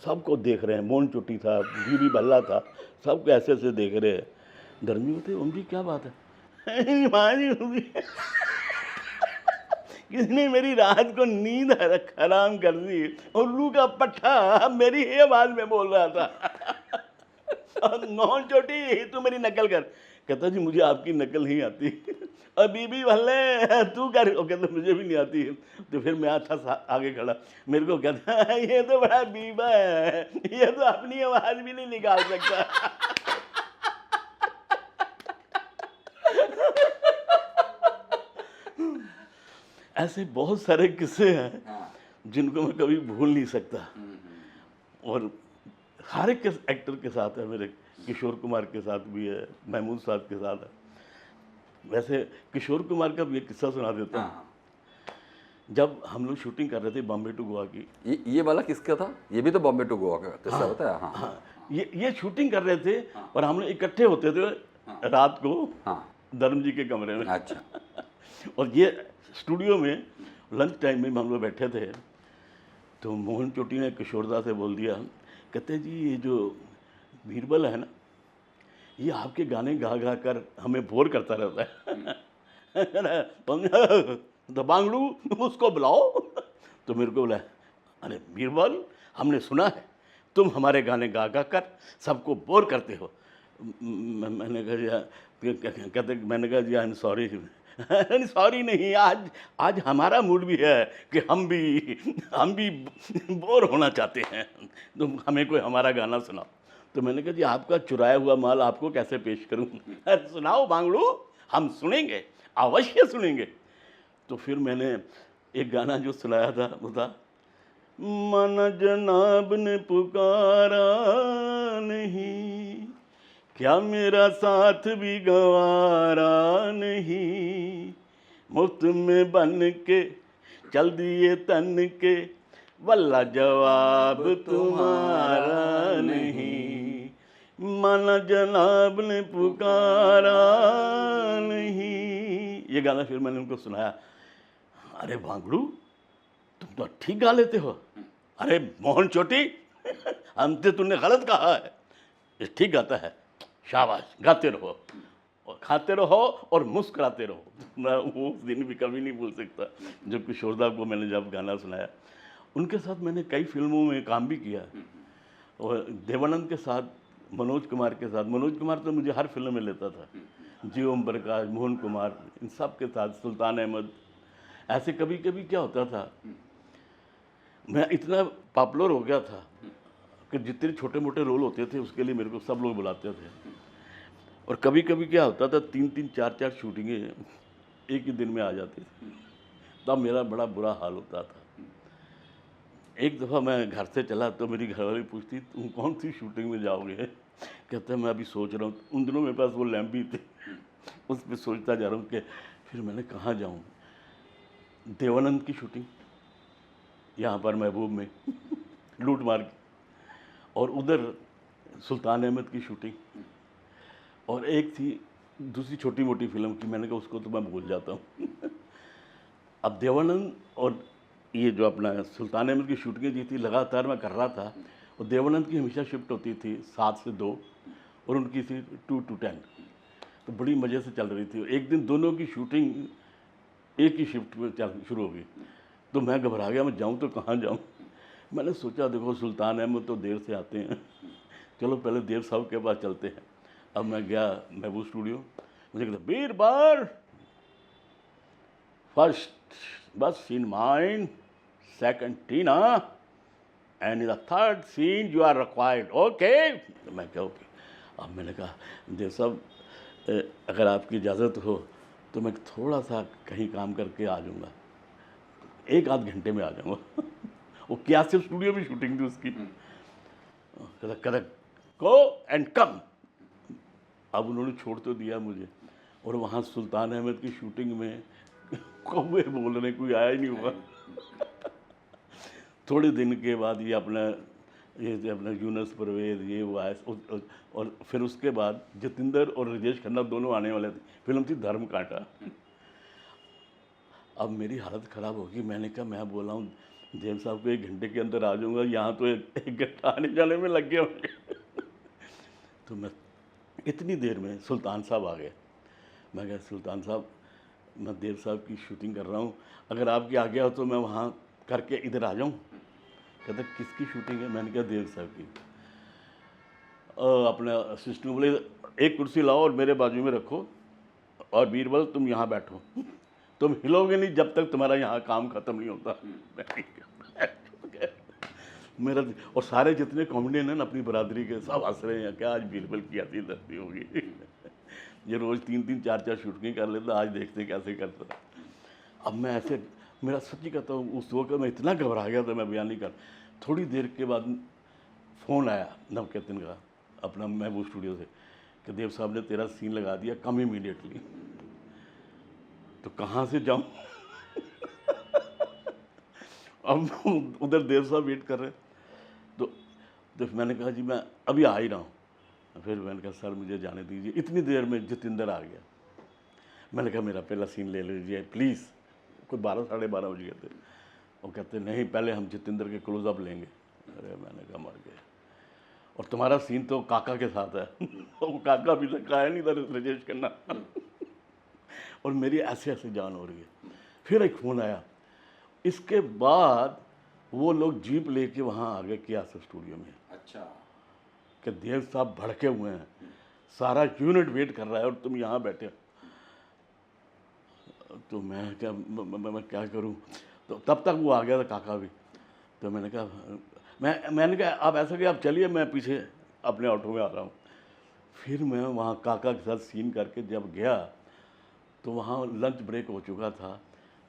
सबको देख रहे हैं, मोहन चोटी था, बीबी भल्ला था, सबको ऐसे ऐसे देख रहे हैं। धर्मी होते, ओम जी क्या बात है? माँ जी किसने मेरी रात को नींद हराम कर दी, उल्लू का पट्टा मेरी ही आवाज में बोल रहा था। मोहन चोटी तू मेरी नकल कर। कहता जी मुझे आपकी नकल नहीं आती। और बीबी भल्ले तू कर, कहता मुझे भी नहीं आती। तो फिर मैं था आगे खड़ा, मेरे को कहता है ये तो बड़ा बीबा है, ये तो अपनी आवाज भी नहीं निकाल सकता। ऐसे बहुत सारे किस्से हैं जिनको मैं कभी भूल नहीं सकता। और हर एक एक्टर के साथ है, मेरे किशोर कुमार के साथ भी है, महमूद साहब के साथ है। वैसे किशोर कुमार का भी एक किस्सा सुना देता हूँ। जब हम लोग शूटिंग कर रहे थे बॉम्बे टू गोवा की, ये वाला किसका था? ये भी तो बॉम्बे टू गोवा का किस्सा बताया? हाँ, ये शूटिंग कर रहे थे और हम लोग इकट्ठे होते थे रात को धर्म जी के कमरे में। अच्छा। और ये स्टूडियो में लंच टाइम में हम लोग बैठे थे, तो मोहन चोटी ने किशोरदा से बोल दिया, कहते जी ये जो बीरबल है ना, ये आपके गाने गा गा कर हमें बोर करता रहता है। दबांगड़ू उसको बुलाओ। तो मेरे को बोला, अरे बीरबल हमने सुना है तुम हमारे गाने गा गा कर सबको बोर करते हो। मैंने कहा जी आई एम सॉरी। सॉरी नहीं, आज हमारा मूड भी है कि हम भी बोर होना चाहते हैं, तो हमें कोई हमारा गाना सुनाओ। तो मैंने कहा जी आपका चुराया हुआ माल आपको कैसे पेश करूं? सुनाओ बांगड़ू, हम सुनेंगे, अवश्य सुनेंगे। तो फिर मैंने एक गाना जो सुनाया था वो था, मन जनाब ने पुकारा नहीं, क्या मेरा साथ भी गवारा नहीं, मुफ्त में बन के चल दिए तन के, वल्ला जवाब तुम्हारा नहीं, माना जनाब ने पुकारा नहीं। ये गाना फिर मैंने उनको सुनाया। अरे भांगड़ू तुम तो ठीक गा लेते हो। अरे मोहन चोटी हमसे तूने गलत कहा है, ये ठीक गाता है, शाबाश, गाते रहो और खाते रहो और मुस्कुराते रहो। मैं वो दिन भी कभी नहीं भूल सकता जब किशोरदा को मैंने जब गाना सुनाया। उनके साथ मैंने कई फिल्मों में काम भी किया, और देवानंद के साथ, मनोज कुमार के साथ। मनोज कुमार तो मुझे हर फिल्म में लेता था, जी ओम प्रकाश, मोहन कुमार, इन सब के साथ, सुल्तान अहमद। ऐसे कभी कभी क्या होता था, मैं इतना पॉपुलर हो गया था कि जितने छोटे मोटे रोल होते थे उसके लिए मेरे को सब लोग बुलाते थे। और कभी कभी क्या होता था, 3-3 4-4 शूटिंगें एक ही दिन में आ जाती थी, तब मेरा बड़ा बुरा हाल होता था। एक दफ़ा मैं घर से चला तो मेरी घरवाली पूछती, तुम कौन सी शूटिंग में जाओगे? कहते मैं अभी सोच रहा हूँ। उन दिनों मेरे पास वो लैम्प भी थे, उस पर सोचता जा रहा हूँ कि फिर मैंने कहाँ जाऊँ। देवानंद की शूटिंग यहाँ पर महबूब में लूट मार की, और उधर सुल्तान अहमद की शूटिंग, और एक थी दूसरी छोटी मोटी फिल्म की, मैंने कहा उसको तो मैं भूल जाता हूँ। अब देवानंद और ये जो अपना सुल्तान अहमद की शूटिंग जी थी लगातार मैं कर रहा था, और देवानंद की हमेशा शिफ्ट होती थी 7 से 2 और उनकी थी 2 to 10, तो बड़ी मज़े से चल रही थी। एक दिन दोनों की शूटिंग एक ही शिफ्ट में चल शुरू हो गई, तो मैं घबरा गया, मैं जाऊँ तो कहाँ जाऊँ। मैंने सोचा देखो सुल्तान अहमद तो देर से आते हैं, चलो पहले देव साहब के पास चलते हैं। अब मैं गया महबूब स्टूडियो, मुझे कहता बीरबल फर्स्ट बस scene mine, second Tina, and in the third scene you are required, okay. तो मैं क्या ओके। अब मैंने कहा देव साहब अगर आपकी इजाज़त हो तो मैं थोड़ा सा कहीं काम करके आ जाऊँगा, 1-8 घंटे में आ जाऊँगा। वो क्या सिर्फ स्टूडियो में शूटिंग थी उसकी। कहता गो एंड कम। अब उन्होंने छोड़ तो दिया मुझे, और वहाँ सुल्तान अहमद की शूटिंग में कौवे बोलने कोई आया ही नहीं हुआ। थोड़े दिन के बाद ये अपना यूनस परवेज ये वो आया, और फिर उसके बाद जतिंदर और राजेश खन्ना दोनों आने वाले थे। फिल्म थी धर्म कांटा। अब मेरी हालत ख़राब होगी। मैंने कहा मैं बोला हूँ देव साहब को 1 घंटे के अंदर आ जाऊँगा, यहाँ तो 1 घंटा आने जाने में लग गया होंगे। तो मैं इतनी देर में सुल्तान साहब आ गए। मैं कहा सुल्तान साहब मैं देव साहब की शूटिंग कर रहा हूँ, अगर आपकी आज्ञा हो तो मैं वहाँ करके इधर आ जाऊँ। कहता किसकी शूटिंग है? मैंने कहा देव साहब की। अपने असिस्टेंट बोले एक कुर्सी लाओ और मेरे बाजू में रखो, और बीरबल तुम यहाँ बैठो, तुम हिलोगे नहीं जब तक तुम्हारा यहाँ काम ख़त्म नहीं होता। मेरा और सारे जितने कॉमेडियन हैं ना अपनी बरादरी के, सब हंस रहे हैं, क्या आज बीरबल की आती धरती होगी। ये रोज़ 3-3 4-4 शूटिंग कर लेता, आज देखते हैं कैसे करता। अब मैं ऐसे, मेरा सच्ची कहता हूँ उस वक्त मैं इतना घबरा गया था, मैं बयान नहीं कर। थोड़ी देर के बाद फ़ोन आया नवकेतन का अपना महबूब स्टूडियो से कि देव साहब ने तेरा सीन लगा दिया, कम इमीडिएटली। तो कहाँ से जाऊँ? अब उधर देव साहब वेट कर रहे, तो मैंने कहा जी मैं अभी आ ही रहा हूँ। फिर मैंने कहा सर मुझे जाने दीजिए। इतनी देर में जतिंदर आ गया। मैंने कहा मेरा पहला सीन ले लीजिए प्लीज़। कोई 12 साढ़े 12 बज गए थे। वो कहते नहीं पहले हम जतिंदर के क्लोजअप लेंगे। अरे मैंने कहा मर गए, और तुम्हारा सीन तो काका के साथ है। वो काका अभी तक आया नहीं था, राजेश खन्ना। और मेरी ऐसे ऐसे जान हो रही है। फिर एक फ़ोन आया। इसके बाद वो लोग जीप लेके वहाँ आ गए कियासा स्टूडियो में। अच्छा। कि देव साहब भड़के हुए हैं, सारा यूनिट वेट कर रहा है और तुम यहाँ बैठे। तो मैं क्या करूँ? तो तब तक वो आ गया था काका भी। तो मैंने कहा आप ऐसा कि आप चलिए, मैं पीछे अपने ऑटो में आ रहा हूँ। फिर मैं वहाँ काका के साथ सीन करके जब गया तो वहाँ लंच ब्रेक हो चुका था।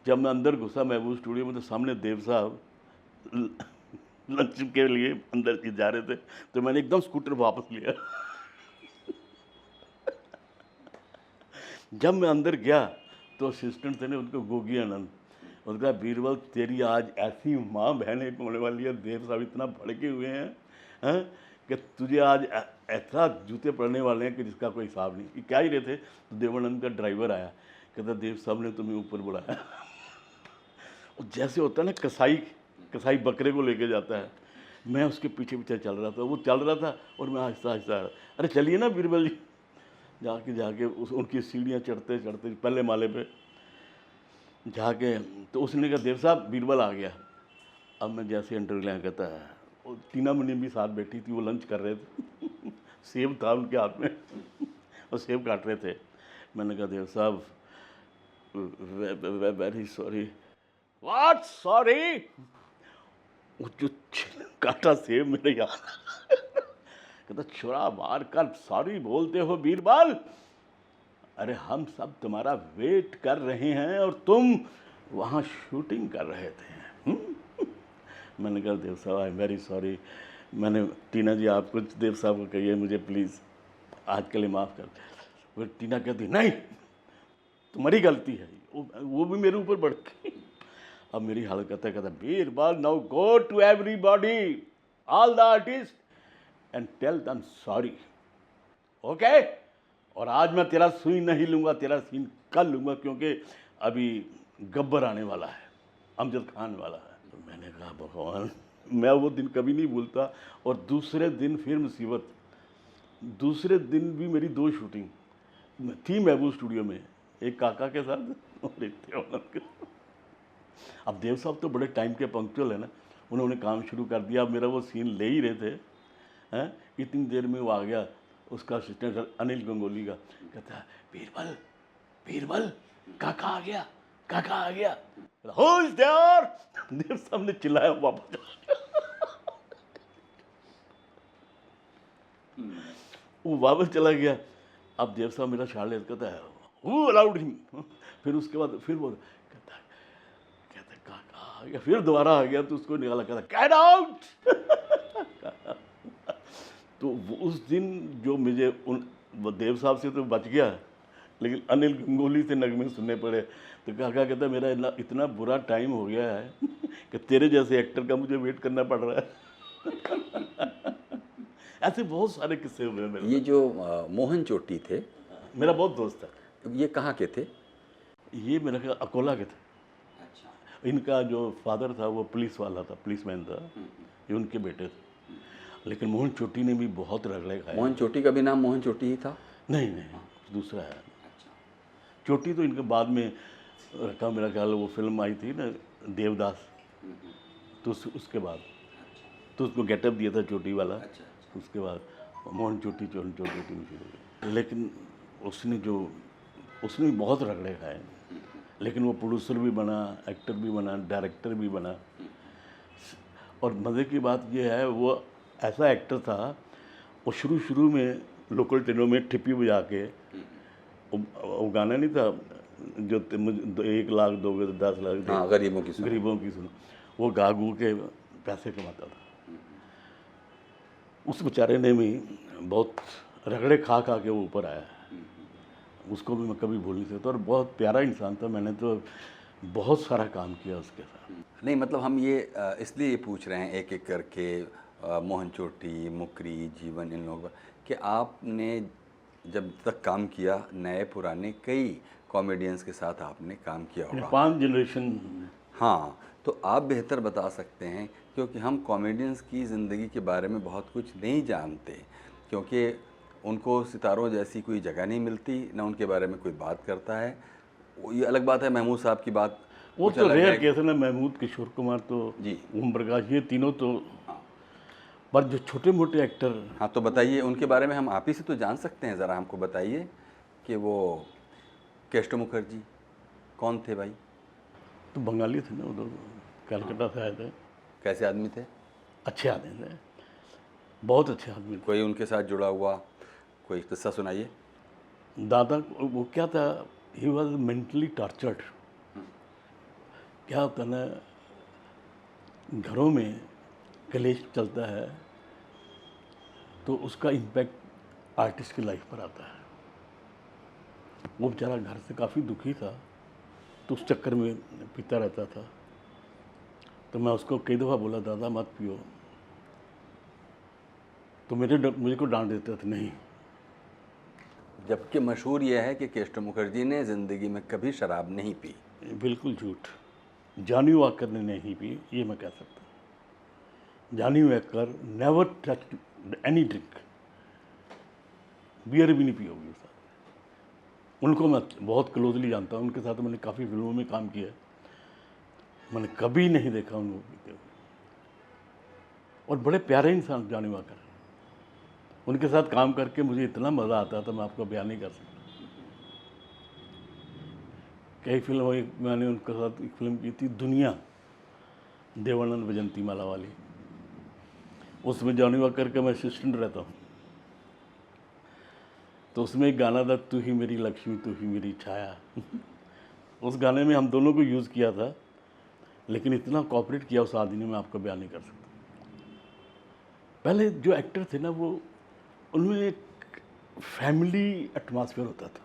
जब मैं अंदर घुसा महबूब स्टूडियो में तो सामने देव साहब लंच के लिए अंदर जा रहे थे। तो मैंने एकदम स्कूटर वापस लिया। जब मैं अंदर गया तो असिस्टेंट थे ने उनको गोगी आनंद, उनका बीरबल तेरी आज ऐसी माँ बहनें होने वाली है, देव साहब इतना भड़के हुए हैं कि तुझे आज ऐसा जूते पड़ने वाले हैं कि जिसका कोई हिसाब नहीं। ये क्या ही रहे थे तो देवानंद का ड्राइवर आया, कहता देव साहब ने तुम्हें ऊपर बुलाया। और जैसे होता है ना कसाई बकरे को लेके जाता है, मैं उसके पीछे पीछे चल रहा था। वो चल रहा था और मैं आहिस्ता आहिस्ता, अरे चलिए ना बीरबल जी। जाके उनकी सीढ़ियाँ चढ़ते चढ़ते पहले माले पे जाके तो उसने कहा देव साहब बीरबल आ गया। अब मैं जैसे इंटरव्यू लें कहता है, और टीना मनी भी साथ बैठी थी, वो लंच कर रहे थे। सेब था उनके हाथ में और सेब काट रहे थे। मैंने कहा देव साहब वेरी सॉरी। What sorry? वो जो काटा सेब मेरे यहाँ। कहता छोरा मार कर सॉरी बोलते हो बीरबल, अरे हम सब तुम्हारा वेट कर रहे हैं और तुम वहाँ शूटिंग कर रहे थे। मैंने कहा देव साहब आई एम वेरी सॉरी। मैंने टीना जी आप कुछ देव साहब को कहिए मुझे प्लीज़ आज के लिए माफ़ कर। फिर टीना कहती नहीं तुम्हारी गलती है, वो भी मेरे ऊपर बढ़ गई। अब मेरी हालत कहता Birbal now go to everybody all the artist and tell them sorry, okay. और आज मैं तेरा सुई नहीं लूँगा, तेरा सीन कल लूँगा, क्योंकि अभी गब्बर आने वाला है, अमजद खान वाला है। तो मैंने कहा भगवान मैं वो दिन कभी नहीं भूलता। और दूसरे दिन फिर मुसीबत, दूसरे दिन भी मेरी 2 शूटिंग थी महबूब स्टूडियो में, एक काका के साथ और एक थे के। अब देव साहब तो बड़े टाइम के पंक्चुअल है ना, उन्होंने काम शुरू कर दिया। अब मेरा वो सीन ले ही रहे थे हैं, इतनी देर में वो आ गया उसका असिस्टेंट अनिल गंगोली का, कहता है बीरबल बीरबल काका आ गया, काका आ गया। Who is there? देव साहब ने चिल्लाया वापस। वो वापस चला गया। अब देव साहब मेरा शाल कहता है Who allowed him? फिर उसके बाद फिर वो कहता काका आ गया, फिर दोबारा आ गया तो उसको निकाला, कहता गेट आउट। तो उस दिन जो मुझे वो देव साहब से तो बच गया, लेकिन अनिल गंगोली से नगमे सुनने पड़े। तो काका कहता मेरा इतना बुरा टाइम हो गया है कि तेरे जैसे एक्टर का मुझे वेट करना पड़ रहा है। ऐसे बहुत सारे किस्से हुए मेरे। ये जो मोहन चोटी थे, मेरा बहुत दोस्त है। ये कहाँ के थे? ये मेरा ख्याल अकोला के थे। अच्छा। इनका जो फादर था वो पुलिस वाला था, पुलिसमैन था, ये उनके बेटे थे। लेकिन मोहन चोटी ने भी बहुत रगड़े खाए। मोहन चोटी का भी नाम मोहन चोटी ही था? नहीं नहीं, दूसरा है। चोटी तो इनके बाद में रखा, मेरा ख्याल वो फिल्म आई थी ना देवदास, तो उसके बाद तो उसको गेटअप दिया था चोटी वाला। उसके बाद मोहन चोटी चोटी शुरू हुई। लेकिन उसने बहुत रगड़े खाए, लेकिन वो प्रोड्यूसर भी बना, एक्टर भी बना, डायरेक्टर भी बना। और मज़े की बात ये है वो ऐसा एक्टर था, वो शुरू में लोकल ट्रेनों में ठिप्पी बजा के, वो गाना नहीं था जो 1 लाख दोगे तो 10 लाख, हाँ, गरीबों की सुनो, वो गा गू के पैसे कमाता था। उस बेचारे ने भी बहुत रगड़े खा के वो ऊपर आया। उसको भी मैं कभी भूल नहीं सकता। और बहुत प्यारा इंसान था, मैंने तो बहुत सारा काम किया उसके साथ। नहीं मतलब हम ये इसलिए पूछ रहे हैं एक एक करके, मोहन चोटी, मुकरी, जीवन, इन लोगों कि आपने जब तक काम किया, नए पुराने कई कॉमेडियंस के साथ आपने काम किया होगा, 5 जनरेशन। हाँ, तो आप बेहतर बता सकते हैं, क्योंकि हम कॉमेडियंस की ज़िंदगी के बारे में बहुत कुछ नहीं जानते, क्योंकि उनको सितारों जैसी कोई जगह नहीं मिलती, ना उनके बारे में कोई बात करता है। ये अलग बात है, महमूद साहब की बात वो तो रेयर केस है ना, महमूद, किशोर कुमार तो जी, ओम प्रकाश, ये तीनों तो। पर जो छोटे मोटे एक्टर, हाँ तो बताइए उनके बारे में, हम आप ही से तो जान सकते हैं। ज़रा हमको बताइए कि वो केस्टो मुखर्जी कौन थे भाई? तो बंगाली थे ना, उधर कलकत्ता से आए थे। कैसे आदमी थे? अच्छे आदमी थे, बहुत अच्छे आदमी थे। कोई उनके साथ जुड़ा हुआ कोई किस्सा सुनाइए। दादा वो क्या था, ही वॉज मेंटली टॉर्चर्ड। क्या होता ना, घरों में कलेश चलता है तो उसका इम्पैक्ट आर्टिस्ट की लाइफ पर आता है। वो बेचारा घर से काफ़ी दुखी था, तो उस चक्कर में पीता रहता था। तो मैं उसको कई दफ़ा बोला दादा मत पियो, तो मुझे को डांट देते थे नहीं। जबकि मशहूर यह है कि केस्टो मुखर्जी ने ज़िंदगी में कभी शराब नहीं पी। बिल्कुल झूठ, जॉनी वॉकर ने नहीं पी, ये मैं कह सकता हूँ। Johnny Walker never touch any drink, beer भी नहीं पी होगी साथ। उनको मैं बहुत क्लोजली जानता हूँ, उनके साथ मैंने काफ़ी फिल्मों में काम किया है, मैंने कभी नहीं देखा उनको पीते हुए। और बड़े प्यारे इंसान जॉनी वॉकर, उनके साथ काम करके मुझे इतना मज़ा आता था, मैं आपको बयान नहीं कर सकता। कई फिल्मों, मैंने उनके साथ एक फिल्म की थी दुनिया, देवानंद वैजंती माला वाली, उसमें जॉनी वॉकर का मैं असिस्टेंट रहता हूँ। तो उसमें एक गाना था, तू ही मेरी लक्ष्मी तू ही मेरी छाया। उस गाने में हम दोनों को यूज़ किया था, लेकिन इतना कॉपरेट किया उस आदमी ने, मैं आपको बयान नहीं कर सकता। पहले जो एक्टर थे ना, वो उनमें एक फैमिली एटमॉस्फेयर होता था।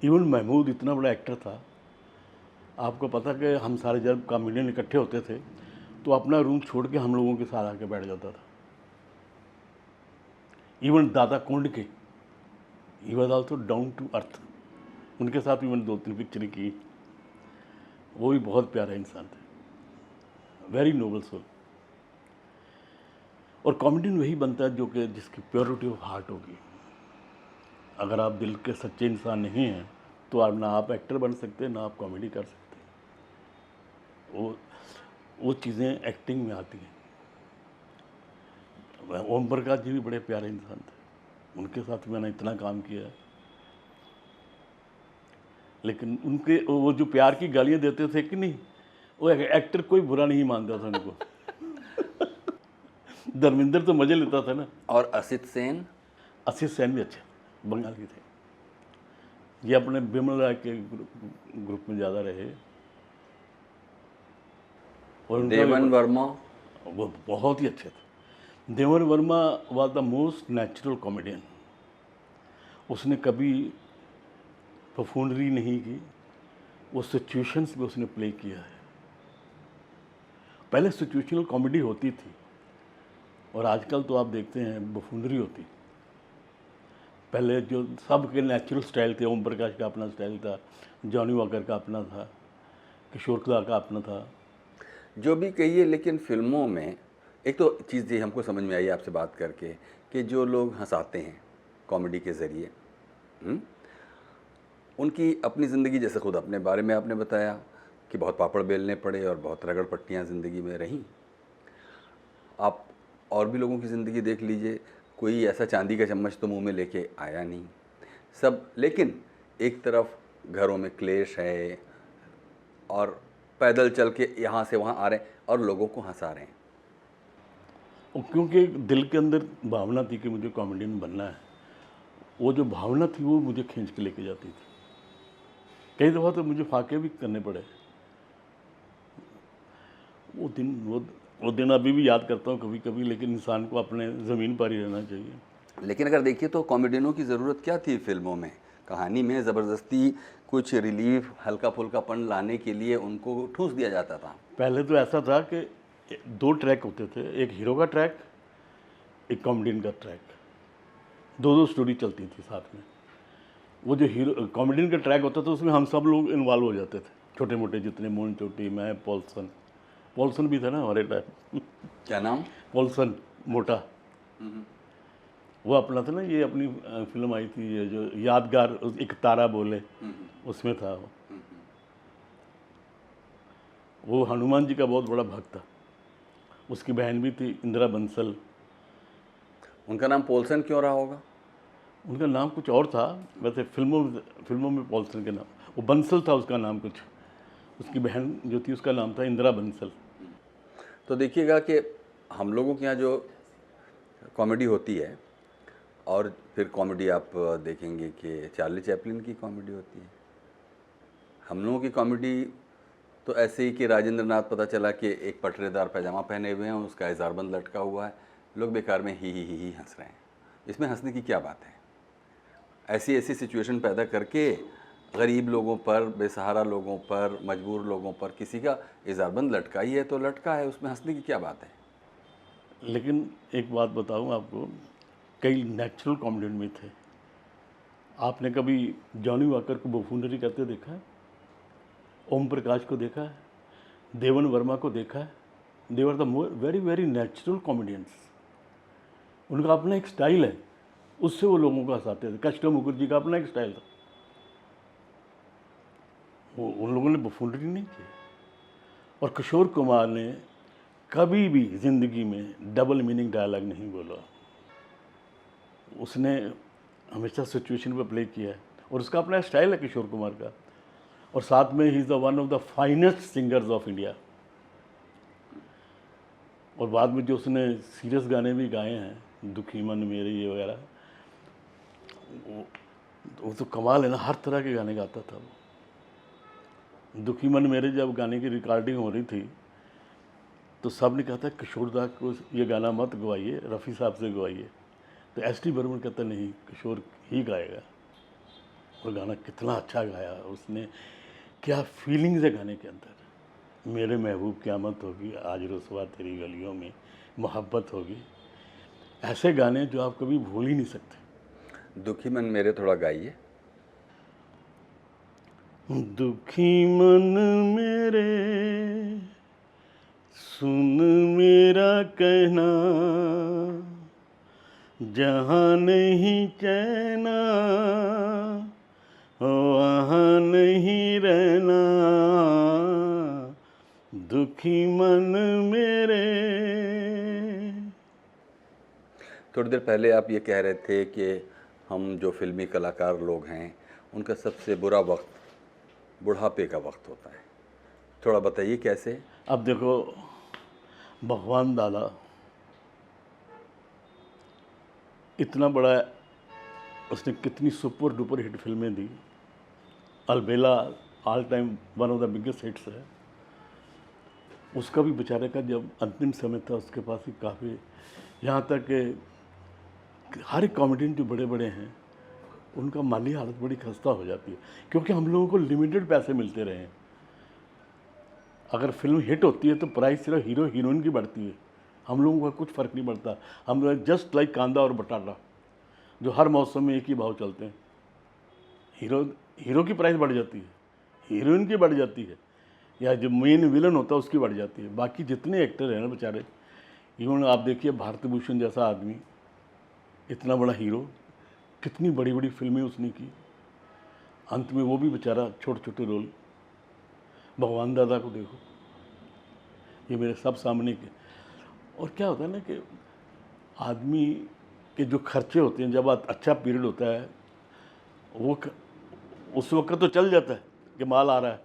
इवन महमूद इतना बड़ा एक्टर था, आपको पता कि हम सारे जब कॉमेडियन इकट्ठे होते थे तो अपना रूम छोड़ के हम लोगों के साथ आके बैठ जाता था। Even Dada Kondke, he was also down to earth, उनके साथ भी मैंने 2-3 पिक्चरें की। वो भी बहुत प्यारा इंसान थे, वेरी नोबल सोल। और कॉमेडियन वही बनता है जो कि जिसकी प्योरिटी ऑफ हार्ट होगी। अगर आप दिल के सच्चे इंसान नहीं हैं तो आप ना आप एक्टर बन सकते, ना आप कॉमेडी कर सकते। वो चीज़ें एक्टिंग में आती हैं। ओम प्रकाश जी भी बड़े प्यारे इंसान थे, उनके साथ मैंने इतना काम किया है। लेकिन उनके वो जो प्यार की गालियाँ देते थे कि नहीं, वो एक्टर कोई बुरा नहीं मानता था उनको। धर्मेंद्र तो मजे लेता था ना। और असित सेन? असित सेन भी अच्छे बंगाली थे। ये अपने बिमल राय के ग्रुप में ज़्यादा रहे। और देवन वर्मा? वो बहुत ही अच्छे थे। Deven Verma was the most natural comedian. उसने कभी पफूनरी नहीं की, वो सिचुएशंस में उसने प्ले किया है। पहले सिचुएशनल कॉमेडी होती थी और आजकल तो आप देखते हैं बफूनरी होती। पहले जो सबके नेचुरल स्टाइल थे, ओम प्रकाश का अपना स्टाइल था, जॉनी वॉकर का अपना था, किशोर कुमार का अपना था। जो भी कहिए, लेकिन फिल्मों में एक तो चीज़ ये हमको समझ में आई आपसे बात करके कि जो लोग हंसाते हैं कॉमेडी के ज़रिए, उनकी अपनी ज़िंदगी, जैसे खुद अपने बारे में आपने बताया कि बहुत पापड़ बेलने पड़े और बहुत रगड़ पट्टियाँ ज़िंदगी में रहीं। आप और भी लोगों की ज़िंदगी देख लीजिए, कोई ऐसा चांदी का चम्मच तो मुंह में लेके आया नहीं सब, लेकिन एक तरफ घरों में क्लेश है और पैदल चल के यहाँ से वहाँ आ रहे हैं और लोगों को हंसा रहे हैं। और क्योंकि दिल के अंदर भावना थी कि मुझे कॉमेडियन बनना है, वो जो भावना थी वो मुझे खींच के लेके जाती थी। कई दफ़ा तो मुझे फाके भी करने पड़े। वो दिन अभी भी याद करता हूँ कभी कभी, लेकिन इंसान को अपने ज़मीन पर ही रहना चाहिए। लेकिन अगर देखिए तो कॉमेडियनों की ज़रूरत क्या थी फिल्मों में? कहानी में ज़बरदस्ती कुछ रिलीफ, हल्का फुल्कापन लाने के लिए उनको ठूस दिया जाता था। पहले तो ऐसा था कि 2 ट्रैक होते थे, एक हीरो का ट्रैक, एक कॉमेडियन का ट्रैक। 2 स्टोरी चलती थी साथ में। वो जो हीरो कॉमेडियन का ट्रैक होता था उसमें हम सब लोग इन्वॉल्व हो जाते थे, छोटे मोटे जितने, मोहन चोटी, मैं, पॉल्सन भी था ना हमारे टाइम। क्या नाम? पॉल्सन, मोटा। वो अपना था ना, ये अपनी फिल्म आई थी ये जो यादगार, एक तारा बोले, उसमें था वो हनुमान जी का बहुत बड़ा भक्त था। उसकी बहन भी थी इंदिरा बंसल। उनका नाम पोल्सन क्यों रहा होगा? उनका नाम कुछ और था वैसे, फिल्मों में पॉल्सन के नाम, वो बंसल था उसका नाम कुछ। उसकी बहन जो थी उसका नाम था इंदिरा बंसल। तो देखिएगा कि हम लोगों के यहाँ जो कॉमेडी होती है, और फिर कॉमेडी आप देखेंगे कि चार्ली चैपलिन की कॉमेडी होती है। हम लोगों की कॉमेडी तो ऐसे ही कि राजेंद्र नाथ पता चला कि एक पटरेदार पैजामा पहने हुए हैं, उसका इज़ारबंद लटका हुआ है, लोग बेकार में ही हंस रहे हैं। इसमें हंसने की क्या बात है? ऐसी सिचुएशन पैदा करके गरीब लोगों पर, बेसहारा लोगों पर, मजबूर लोगों पर किसी का इज़ारबंद लटका ही है तो लटका है, उसमें हंसने की क्या बात है? लेकिन एक बात बताऊं आपको, कई नेचुरल कॉमेडियन में थे। आपने कभी जॉनी वॉकर को बफूनरी करते देखा है? ओम प्रकाश को देखा है? देवन वर्मा को देखा है? They are the very very natural comedians. उनका अपना एक स्टाइल है, उससे वो लोगों को हंसाते थे। कष्ट मुखर्जी का अपना एक स्टाइल था, वो उन लोगों ने बफूनरी नहीं की। और किशोर कुमार ने कभी भी ज़िंदगी में डबल मीनिंग डायलॉग नहीं बोला। उसने हमेशा सिचुएशन पे प्ले किया है और उसका अपना स्टाइल है किशोर कुमार का। और साथ में he is the one of the finest singers of India. और बाद में जो उसने सीरियस गाने भी गाए हैं, दुखी मन मेरे ये वगैरह, वो तो कमाल है ना, हर तरह के गाने गाता था वो। दुखी मन मेरे जब गाने की रिकॉर्डिंग हो रही थी तो सब ने कहा था किशोर दा को ये गाना मत गवाइए, रफ़ी साहब से गवाइए। तो एस.टी. बर्मन कहता नहीं, किशोर ही गाएगा। और गाना कितना अच्छा गाया उसने, क्या फीलिंग्स है गाने के अंदर। मेरे महबूब क़यामत होगी, आज रुसवा तेरी गलियों में, मोहब्बत होगी, ऐसे गाने जो आप कभी भूल ही नहीं सकते। दुखी मन मेरे थोड़ा गाइए। दुखी मन मेरे सुन मेरा कहना, जहाँ नहीं चैना वहाँ नहीं रहना, दुखी मन मेरे। थोड़ी देर पहले आप ये कह रहे थे कि हम जो फिल्मी कलाकार लोग हैं उनका सबसे बुरा वक्त बुढ़ापे का वक्त होता है, थोड़ा बताइए कैसे। अब देखो, भगवान दादा इतना बड़ा, उसने कितनी सुपर डुपर हिट फिल्में दी। Albela all time one of the biggest hits है। उसका भी बेचारे का जब अंतिम समय था उसके पास ही काफ़ी, यहाँ तक कि हर एक कॉमेडियन जो बड़े बड़े हैं उनका माली हालत बड़ी खस्ता हो जाती है, क्योंकि हम लोगों को लिमिटेड पैसे मिलते रहे हैं। अगर फिल्म हिट होती है तो प्राइस सिर्फ हीरो हीरोइन की बढ़ती है, हम लोगों का कुछ फ़र्क नहीं पड़ता। हम लोग जस्ट लाइक कांदा और बटाटा जो हर मौसम में एक ही भाव चलते हैं। हीरो की प्राइस बढ़ जाती है, हीरोइन की बढ़ जाती है, या जो मेन विलन होता है उसकी बढ़ जाती है। बाकी जितने एक्टर हैं ना बेचारे, इवन आप देखिए भारती भूषण जैसा आदमी, इतना बड़ा हीरो, कितनी बड़ी बड़ी फिल्में उसने की, अंत में वो भी बेचारा छोटे छोटे रोल। भगवान दादा को देखो, ये मेरे सब सामने के। और क्या होता है ना कि आदमी के जो खर्चे होते हैं, जब अच्छा पीरियड होता है वो उस वक्त तो चल जाता है कि माल आ रहा है।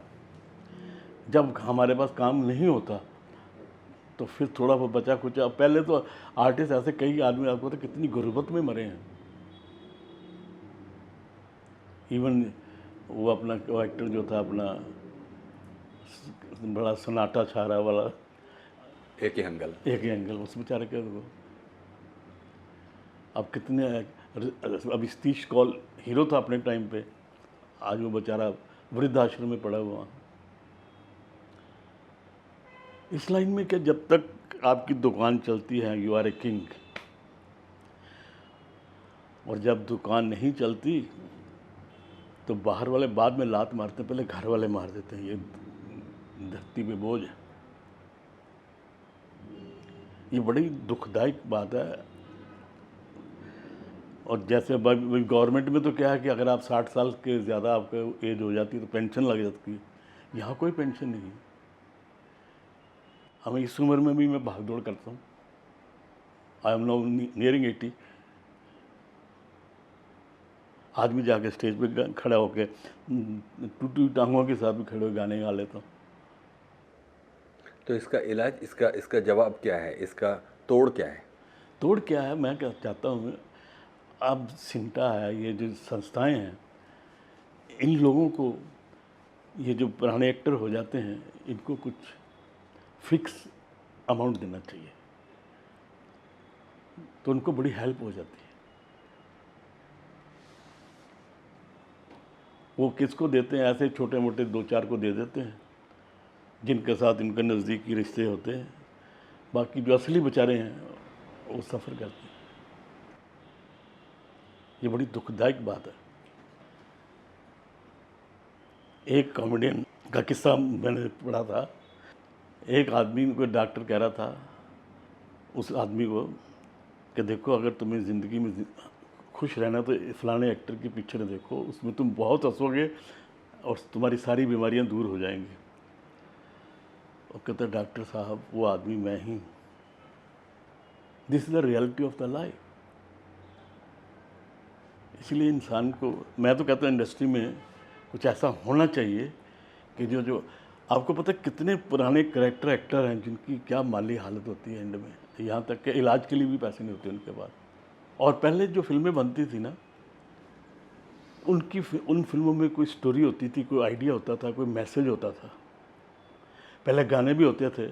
जब हमारे पास काम नहीं होता तो फिर थोड़ा वो बचा खुचा। पहले तो आर्टिस्ट ऐसे कई आदमी आपको तो कितनी गुर्बत में मरे हैं। इवन वो अपना वो एक्टर जो था अपना बड़ा सन्नाटा छारा वाला, एक ही एंगल, उस बेचारे के देखो अब कितने। अब सतीश कौल हीरो था अपने टाइम पे, आज वो बेचारा वृद्धाश्रम में पड़ा हुआ। इस लाइन में क्या, जब तक आपकी दुकान चलती है यू आर ए किंग, और जब दुकान नहीं चलती तो बाहर वाले बाद में लात मारते, पहले घर वाले मार देते हैं। ये धरती पे बोझ है, ये बड़ी दुखदायक बात है। और जैसे गवर्नमेंट में तो क्या है कि अगर आप 60 साल के ज़्यादा आपका एज हो जाती है तो पेंशन लग जाती है। यहाँ कोई पेंशन नहीं है। हमें इस उम्र में भी मैं भाग दौड़ करता हूँ। I am now nearing 80। आज भी जाके स्टेज पे खड़ा होके टूटी टांगों के साथ भी खड़े हो गाने गा लेता हूँ। तो इसका इलाज, इसका जवाब क्या है, इसका तोड़ क्या है? तोड़ क्या है, मैं क्या चाहता हूँ, अब सिंटा है, ये जो संस्थाएं हैं, इन लोगों को, ये जो पुराने एक्टर हो जाते हैं, इनको कुछ फिक्स अमाउंट देना चाहिए, तो उनको बड़ी हेल्प हो जाती है। वो किसको देते हैं, ऐसे छोटे मोटे 2-4 को दे देते हैं जिनके साथ इनके नज़दीकी रिश्ते होते हैं। बाकी जो असली बेचारे हैं वो सफ़र करते हैं। ये बड़ी दुखदायक बात है। एक कॉमेडियन का किस्सा मैंने पढ़ा था। एक आदमी को डॉक्टर कह रहा था उस आदमी को कि देखो, अगर तुम्हें ज़िंदगी में खुश रहना तो फलाने एक्टर के पिक्चर देखो, उसमें तुम बहुत हंसोगे और तुम्हारी सारी बीमारियां दूर हो जाएंगी। और कहता है, डॉक्टर साहब वो आदमी मैं ही। This is the reality of the life. इसलिए इंसान को, मैं तो कहता हूँ इंडस्ट्री में कुछ ऐसा होना चाहिए कि जो आपको पता है कितने पुराने करेक्टर एक्टर हैं जिनकी क्या माली हालत होती है एंड में, यहाँ तक कि इलाज के लिए भी पैसे नहीं होते उनके पास। और पहले जो फिल्में बनती थी ना, उन फिल्मों में कोई स्टोरी होती थी, कोई आइडिया होता था, कोई मैसेज होता था। पहले गाने भी होते थे,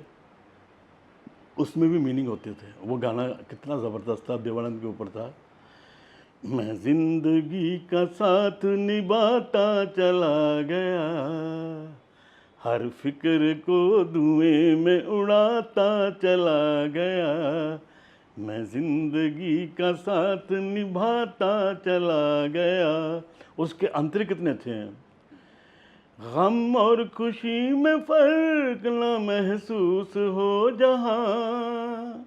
उसमें भी मीनिंग होते थे। वो गाना कितना ज़बरदस्त था, देवानंद के ऊपर था। मैं जिंदगी का साथ निभाता चला गया, हर फिक्र को धुएं में उड़ाता चला गया, मैं जिंदगी का साथ निभाता चला गया। उसके अंतर कितने अच्छे हैं। गम और खुशी में फर्क न महसूस हो जहाँ,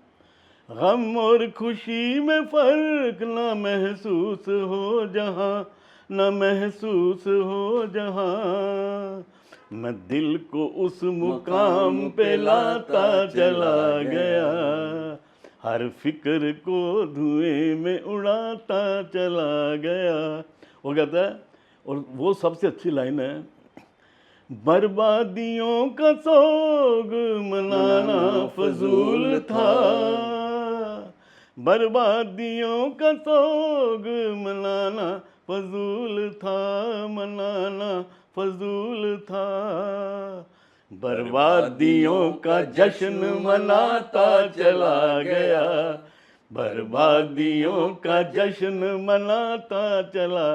गम और खुशी में फर्क न महसूस हो जहाँ, न महसूस हो जहाँ, मैं दिल को उस मुकाम पे लाता चला गया, हर फिक्र को धुएं में उड़ाता चला गया। वो कहता है, और वो सबसे अच्छी लाइन है, बर्बादियों का सोग मनाना फजूल था, बर्बादियों का सोग मनाना फजूल था, मनाना फजूल था, बर्बादियों का जश्न मनाता चला गया, बर्बादियों का जश्न मनाता चला।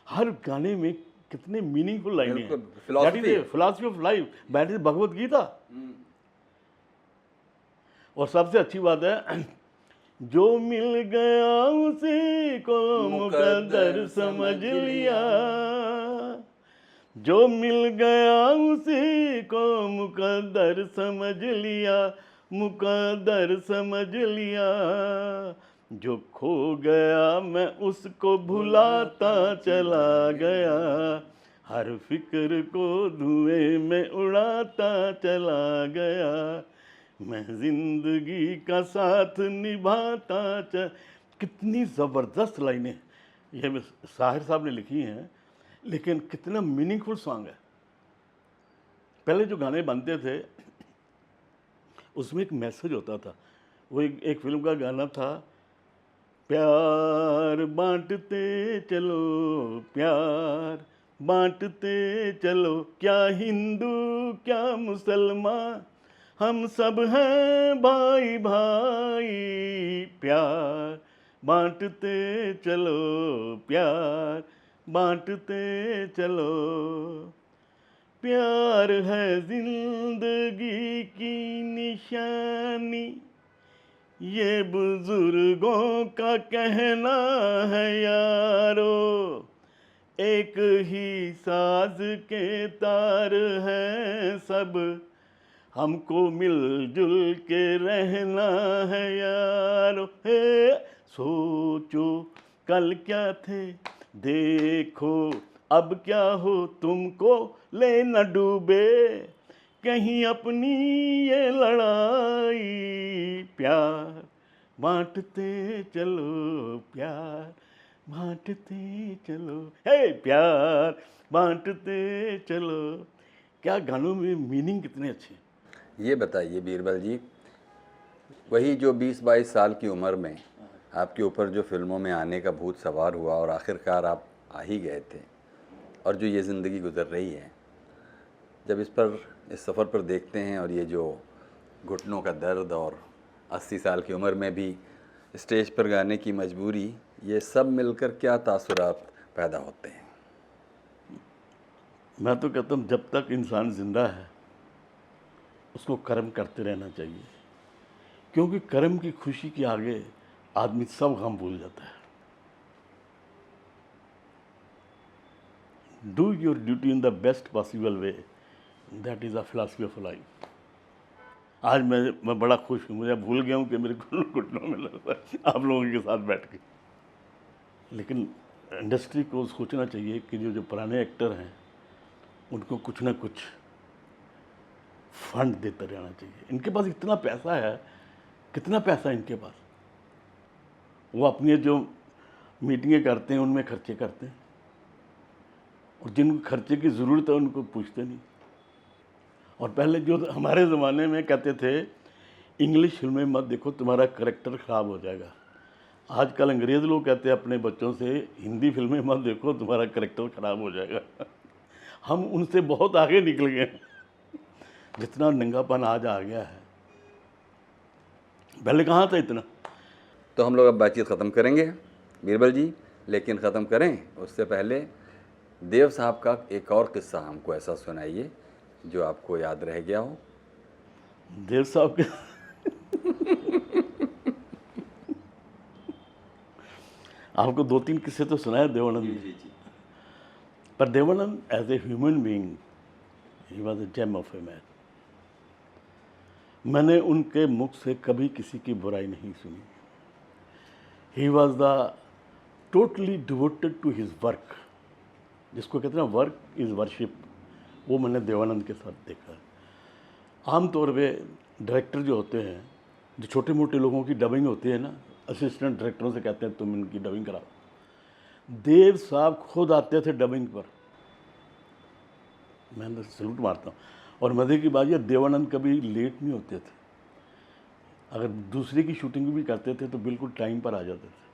हर गाने में कितने मीनिंगफुल लाइनें हैं। Philosophy of life, that is Bhagavad Gita. और सबसे अच्छी बात है, जो मिल गया उसी को मुकद्दर समझ लिया, जो मिल गया उसी को मुकद्दर समझ लिया, मुकद्दर समझ लिया, जो खो गया मैं उसको भुलाता चला गया, हर फिक्र को धुएं में उड़ाता चला गया, मैं जिंदगी का साथ निभाता कितनी ज़बरदस्त लाइनें ये साहिर साहब ने लिखी हैं, लेकिन कितना मीनिंगफुल सॉन्ग है। पहले जो गाने बनते थे उसमें एक मैसेज होता था। वो एक फिल्म का गाना था, प्यार बांटते चलो, प्यार बांटते चलो, क्या हिंदू क्या मुसलमान, हम सब हैं भाई भाई, प्यार बांटते चलो, प्यार बांटते चलो, प्यार है जिंदगी की निशानी, ये बुजुर्गों का कहना है यारो, एक ही साज के तार हैं सब, हमको मिलजुल के रहना है यारो। हे सोचो कल क्या थे, देखो अब क्या हो, तुमको ले न डूबे कहीं अपनी ये लड़ाई, प्यार बांटते चलो, प्यार बांटते चलो, हे प्यार बांटते चलो। क्या गानों में मीनिंग कितने अच्छे हैं। ये बताइए बीरबल जी, वही जो 20-22 साल की उम्र में आपके ऊपर जो फिल्मों में आने का भूत सवार हुआ और आखिरकार आप आ ही गए थे, और जो ये ज़िंदगी गुजर रही है, जब इस सफ़र पर देखते हैं और ये जो घुटनों का दर्द और 80 साल की उम्र में भी स्टेज पर गाने की मजबूरी, ये सब मिलकर क्या तासुरात पैदा होते हैं। मैं तो कहता हूँ जब तक इंसान ज़िंदा है उसको कर्म करते रहना चाहिए, क्योंकि कर्म की खुशी के आगे आदमी सब गम भूल जाता है। Do your duty in the best possible way, that is a philosophy of life. आज मैं बड़ा खुश हूँ, मुझे भूल गया हूँ कि मेरे घुटनों में लगता है आप लोगों के साथ बैठ के। लेकिन इंडस्ट्री को सोचना चाहिए कि जो पुराने एक्टर हैं उनको कुछ ना कुछ फंड देता रहना चाहिए। इनके पास इतना पैसा है, कितना पैसा है इनके पास, वो अपनी जो मीटिंगें करते हैं उनमें खर्चे करते हैं, और जिनको खर्चे की ज़रूरत है उनको पूछते नहीं। और पहले जो हमारे ज़माने में कहते थे इंग्लिश फिल्में मत देखो, तुम्हारा करेक्टर ख़राब हो जाएगा। आजकल अंग्रेज़ लोग कहते हैं अपने बच्चों से हिंदी फिल्में मत देखो, तुम्हारा करेक्टर ख़राब हो जाएगा। हम उनसे बहुत आगे निकल गए हैं, जितना नंगापन आज आ गया है, पहले कहाँ था इतना। तो हम लोग अब बातचीत ख़त्म करेंगे बीरबल जी, लेकिन ख़त्म करें उससे पहले देव साहब का एक और किस्सा हमको ऐसा सुनाइए जो आपको याद रह गया हो। देव साहब के आपको 2-3 किस्से तो सुनाए देवानंद जी, पर Devanand as a human being he was a gem of a man. मैंने उनके मुख से कभी किसी की बुराई नहीं सुनी। He was the totally devoted to his work, जिसको कहते हैं ना वर्क इज़ वर्शिप, वो मैंने देवानंद के साथ देखा है। आमतौर पे डायरेक्टर जो होते हैं, जो छोटे मोटे लोगों की डबिंग होती है ना, असिस्टेंट डायरेक्टरों से कहते हैं तुम इनकी डबिंग कराओ। देव साहब खुद आते थे डबिंग पर, मैं तो सलूट मारता हूँ। और मज़े की बात ये, देवानंद कभी लेट नहीं होते थे। अगर दूसरे की शूटिंग भी करते थे तो बिल्कुल टाइम पर आ जाते थे।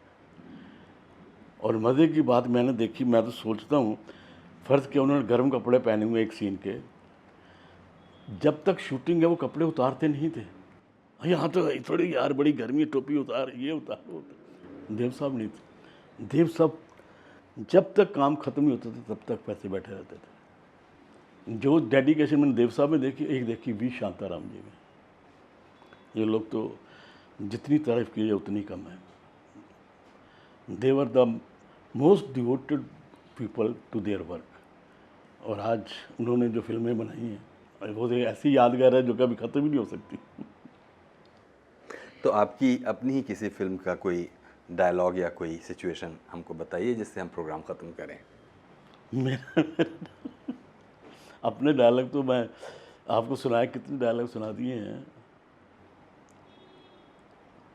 और मज़े की बात मैंने देखी, मैं तो सोचता हूँ, फ़र्ज़ किया उन्होंने गर्म कपड़े पहने हुए एक सीन के, जब तक शूटिंग है वो कपड़े उतारते नहीं थे। यहाँ तो थोड़ी यार बड़ी गर्मी, टोपी उतार, ये उतार, वो उतार। देव साहब नहीं थे। देव साहब जब तक काम ख़त्म नहीं होता था तब तक पैसे बैठे रहते थे। जो डेडिकेशन मैंने देव साहब में देखी, एक देखी वी शांताराम जी में। ये लोग तो जितनी तारीफ की जाए उतनी कम है। They were the most devoted people to their work. और आज उन्होंने जो फिल्में बनाई हैं वो ऐसी यादगार है जो कभी ख़त्म ही नहीं हो सकती। तो आपकी अपनी ही किसी फिल्म का कोई डायलॉग या कोई सिचुएशन हमको बताइए जिससे हम प्रोग्राम ख़त्म करें। मेरा अपने डायलॉग तो मैं आपको सुनाया, कितने डायलॉग सुना दिए हैं,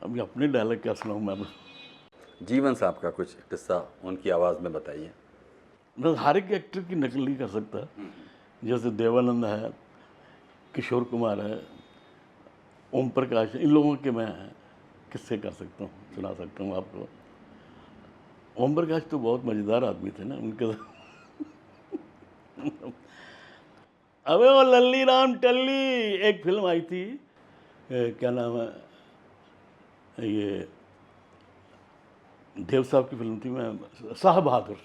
अभी अपने डायलॉग क्या सुनाऊँ मैं। जीवन साहब का कुछ किस्सा उनकी आवाज़ में बताइए। मैं हर एक एक्टर की नकल नहीं कर सकता। जैसे देवानंद है, किशोर कुमार है, ओम प्रकाश है, इन लोगों के मैं किस्से कर सकता हूँ, सुना सकता हूँ आपको। ओम प्रकाश तो बहुत मज़ेदार आदमी थे ना, उनके अबे वो लल्ली राम टल्ली एक फिल्म आई थी, क्या नाम है, ये देव साहब की फिल्म थी, मैं साहब बहादुर,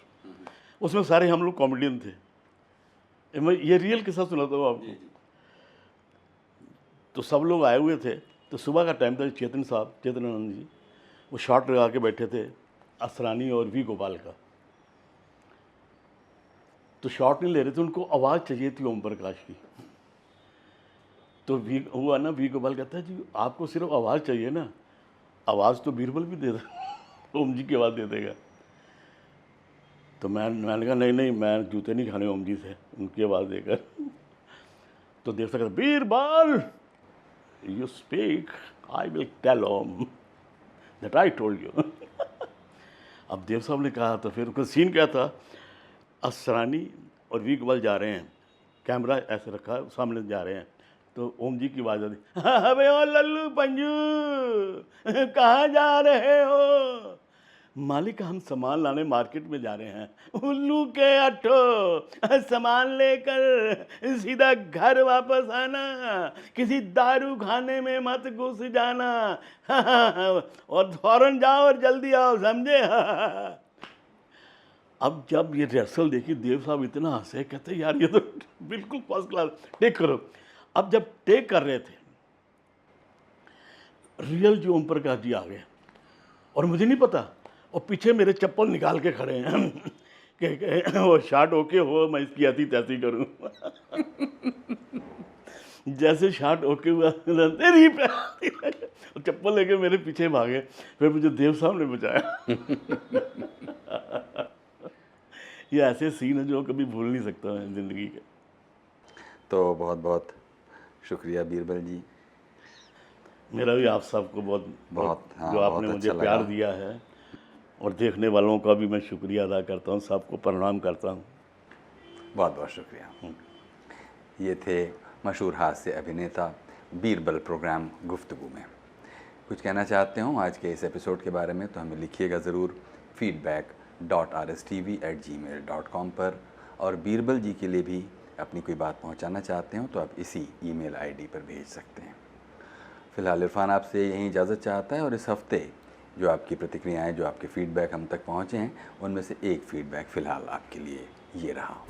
उसमें सारे हम लोग कॉमेडियन थे। मैं ये रियल किस्सा सुनाता हूँ आपको। तो सब लोग आए हुए थे, तो सुबह का टाइम था, चेतन साहब, चेतनानंद जी, वो शॉट लगा के बैठे थे, असरानी और वी गोपाल का। तो शॉट नहीं ले रहे थे, उनको आवाज़ चाहिए थी ओम प्रकाश की। तो वी हुआ ना, वी गोपाल कहता है जी आपको सिर्फ आवाज़ चाहिए ना, आवाज़ तो बीरबल भी दे दे, ओम जी की आवाज़ दे देगा। तो मैंने कहा नहीं, मैं जूते नहीं खाने ओम जी से, उनकी आवाज़ देकर। तो देव साहब कहता Birbal you speak, I will tell Om that I told you. अब देव साहब ने कहा, तो फिर उसका सीन क्या था, असरानी और वी गोपाल जा रहे हैं, कैमरा ऐसे रखा है, सामने जा रहे हैं, तो ओम जी की आवाज़ आती, अबे ओ लल्लू पंजू कहाँ जा रहे हो? मालिक हम सामान लाने मार्केट में जा रहे हैं। उल्लू के अट्ठो, सामान लेकर सीधा घर वापस आना, किसी दारू खाने में मत घुस जाना, और फौरन जाओ और जल्दी आओ, समझे? अब जब ये रिहर्सल देखी, देव साहब इतना हंसे, कहते यार ये तो बिल्कुल फर्स्ट क्लास, टेक करो। अब जब टेक कर रहे थे, रियल जो ओम प्रकाश जी आ गए, और मुझे नहीं पता, और पीछे मेरे चप्पल निकाल के खड़े हैं कि वो शॉट ओके हो, मैं इसकी ऐसी तैसी करूं। जैसे शॉट ओके हुआ, तेरी चप्पल लेके मेरे पीछे भागे, फिर मुझे देव साहब ने बचाया। ये ऐसे सीन है जो कभी भूल नहीं सकता मैं ज़िंदगी के। तो बहुत बहुत शुक्रिया बीरबल जी। मेरा भी आप सबको बहुत हाँ, जो आपने बहुत मुझे अच्छा प्यार लगा। दिया है, और देखने वालों का भी मैं शुक्रिया अदा करता हूँ, सबको प्रणाम करता हूँ। बहुत बहुत शुक्रिया। ये थे मशहूर हास्य अभिनेता बीरबल प्रोग्राम गुफ्तगू में। कुछ कहना चाहते हो आज के इस एपिसोड के बारे में तो हमें लिखिएगा ज़रूर feedback.rstv@gmail.com पर, और बीरबल जी के लिए भी अपनी कोई बात पहुंचाना चाहते हो तो आप इसी ईमेल आईडी पर भेज सकते हैं। फ़िलहाल इरफान आपसे यहीं इजाज़त चाहता है, और इस हफ्ते जो आपकी प्रतिक्रियाएं, जो आपके फीडबैक हम तक पहुँचे हैं, उनमें से एक फ़ीडबैक फ़िलहाल आपके लिए ये रहा।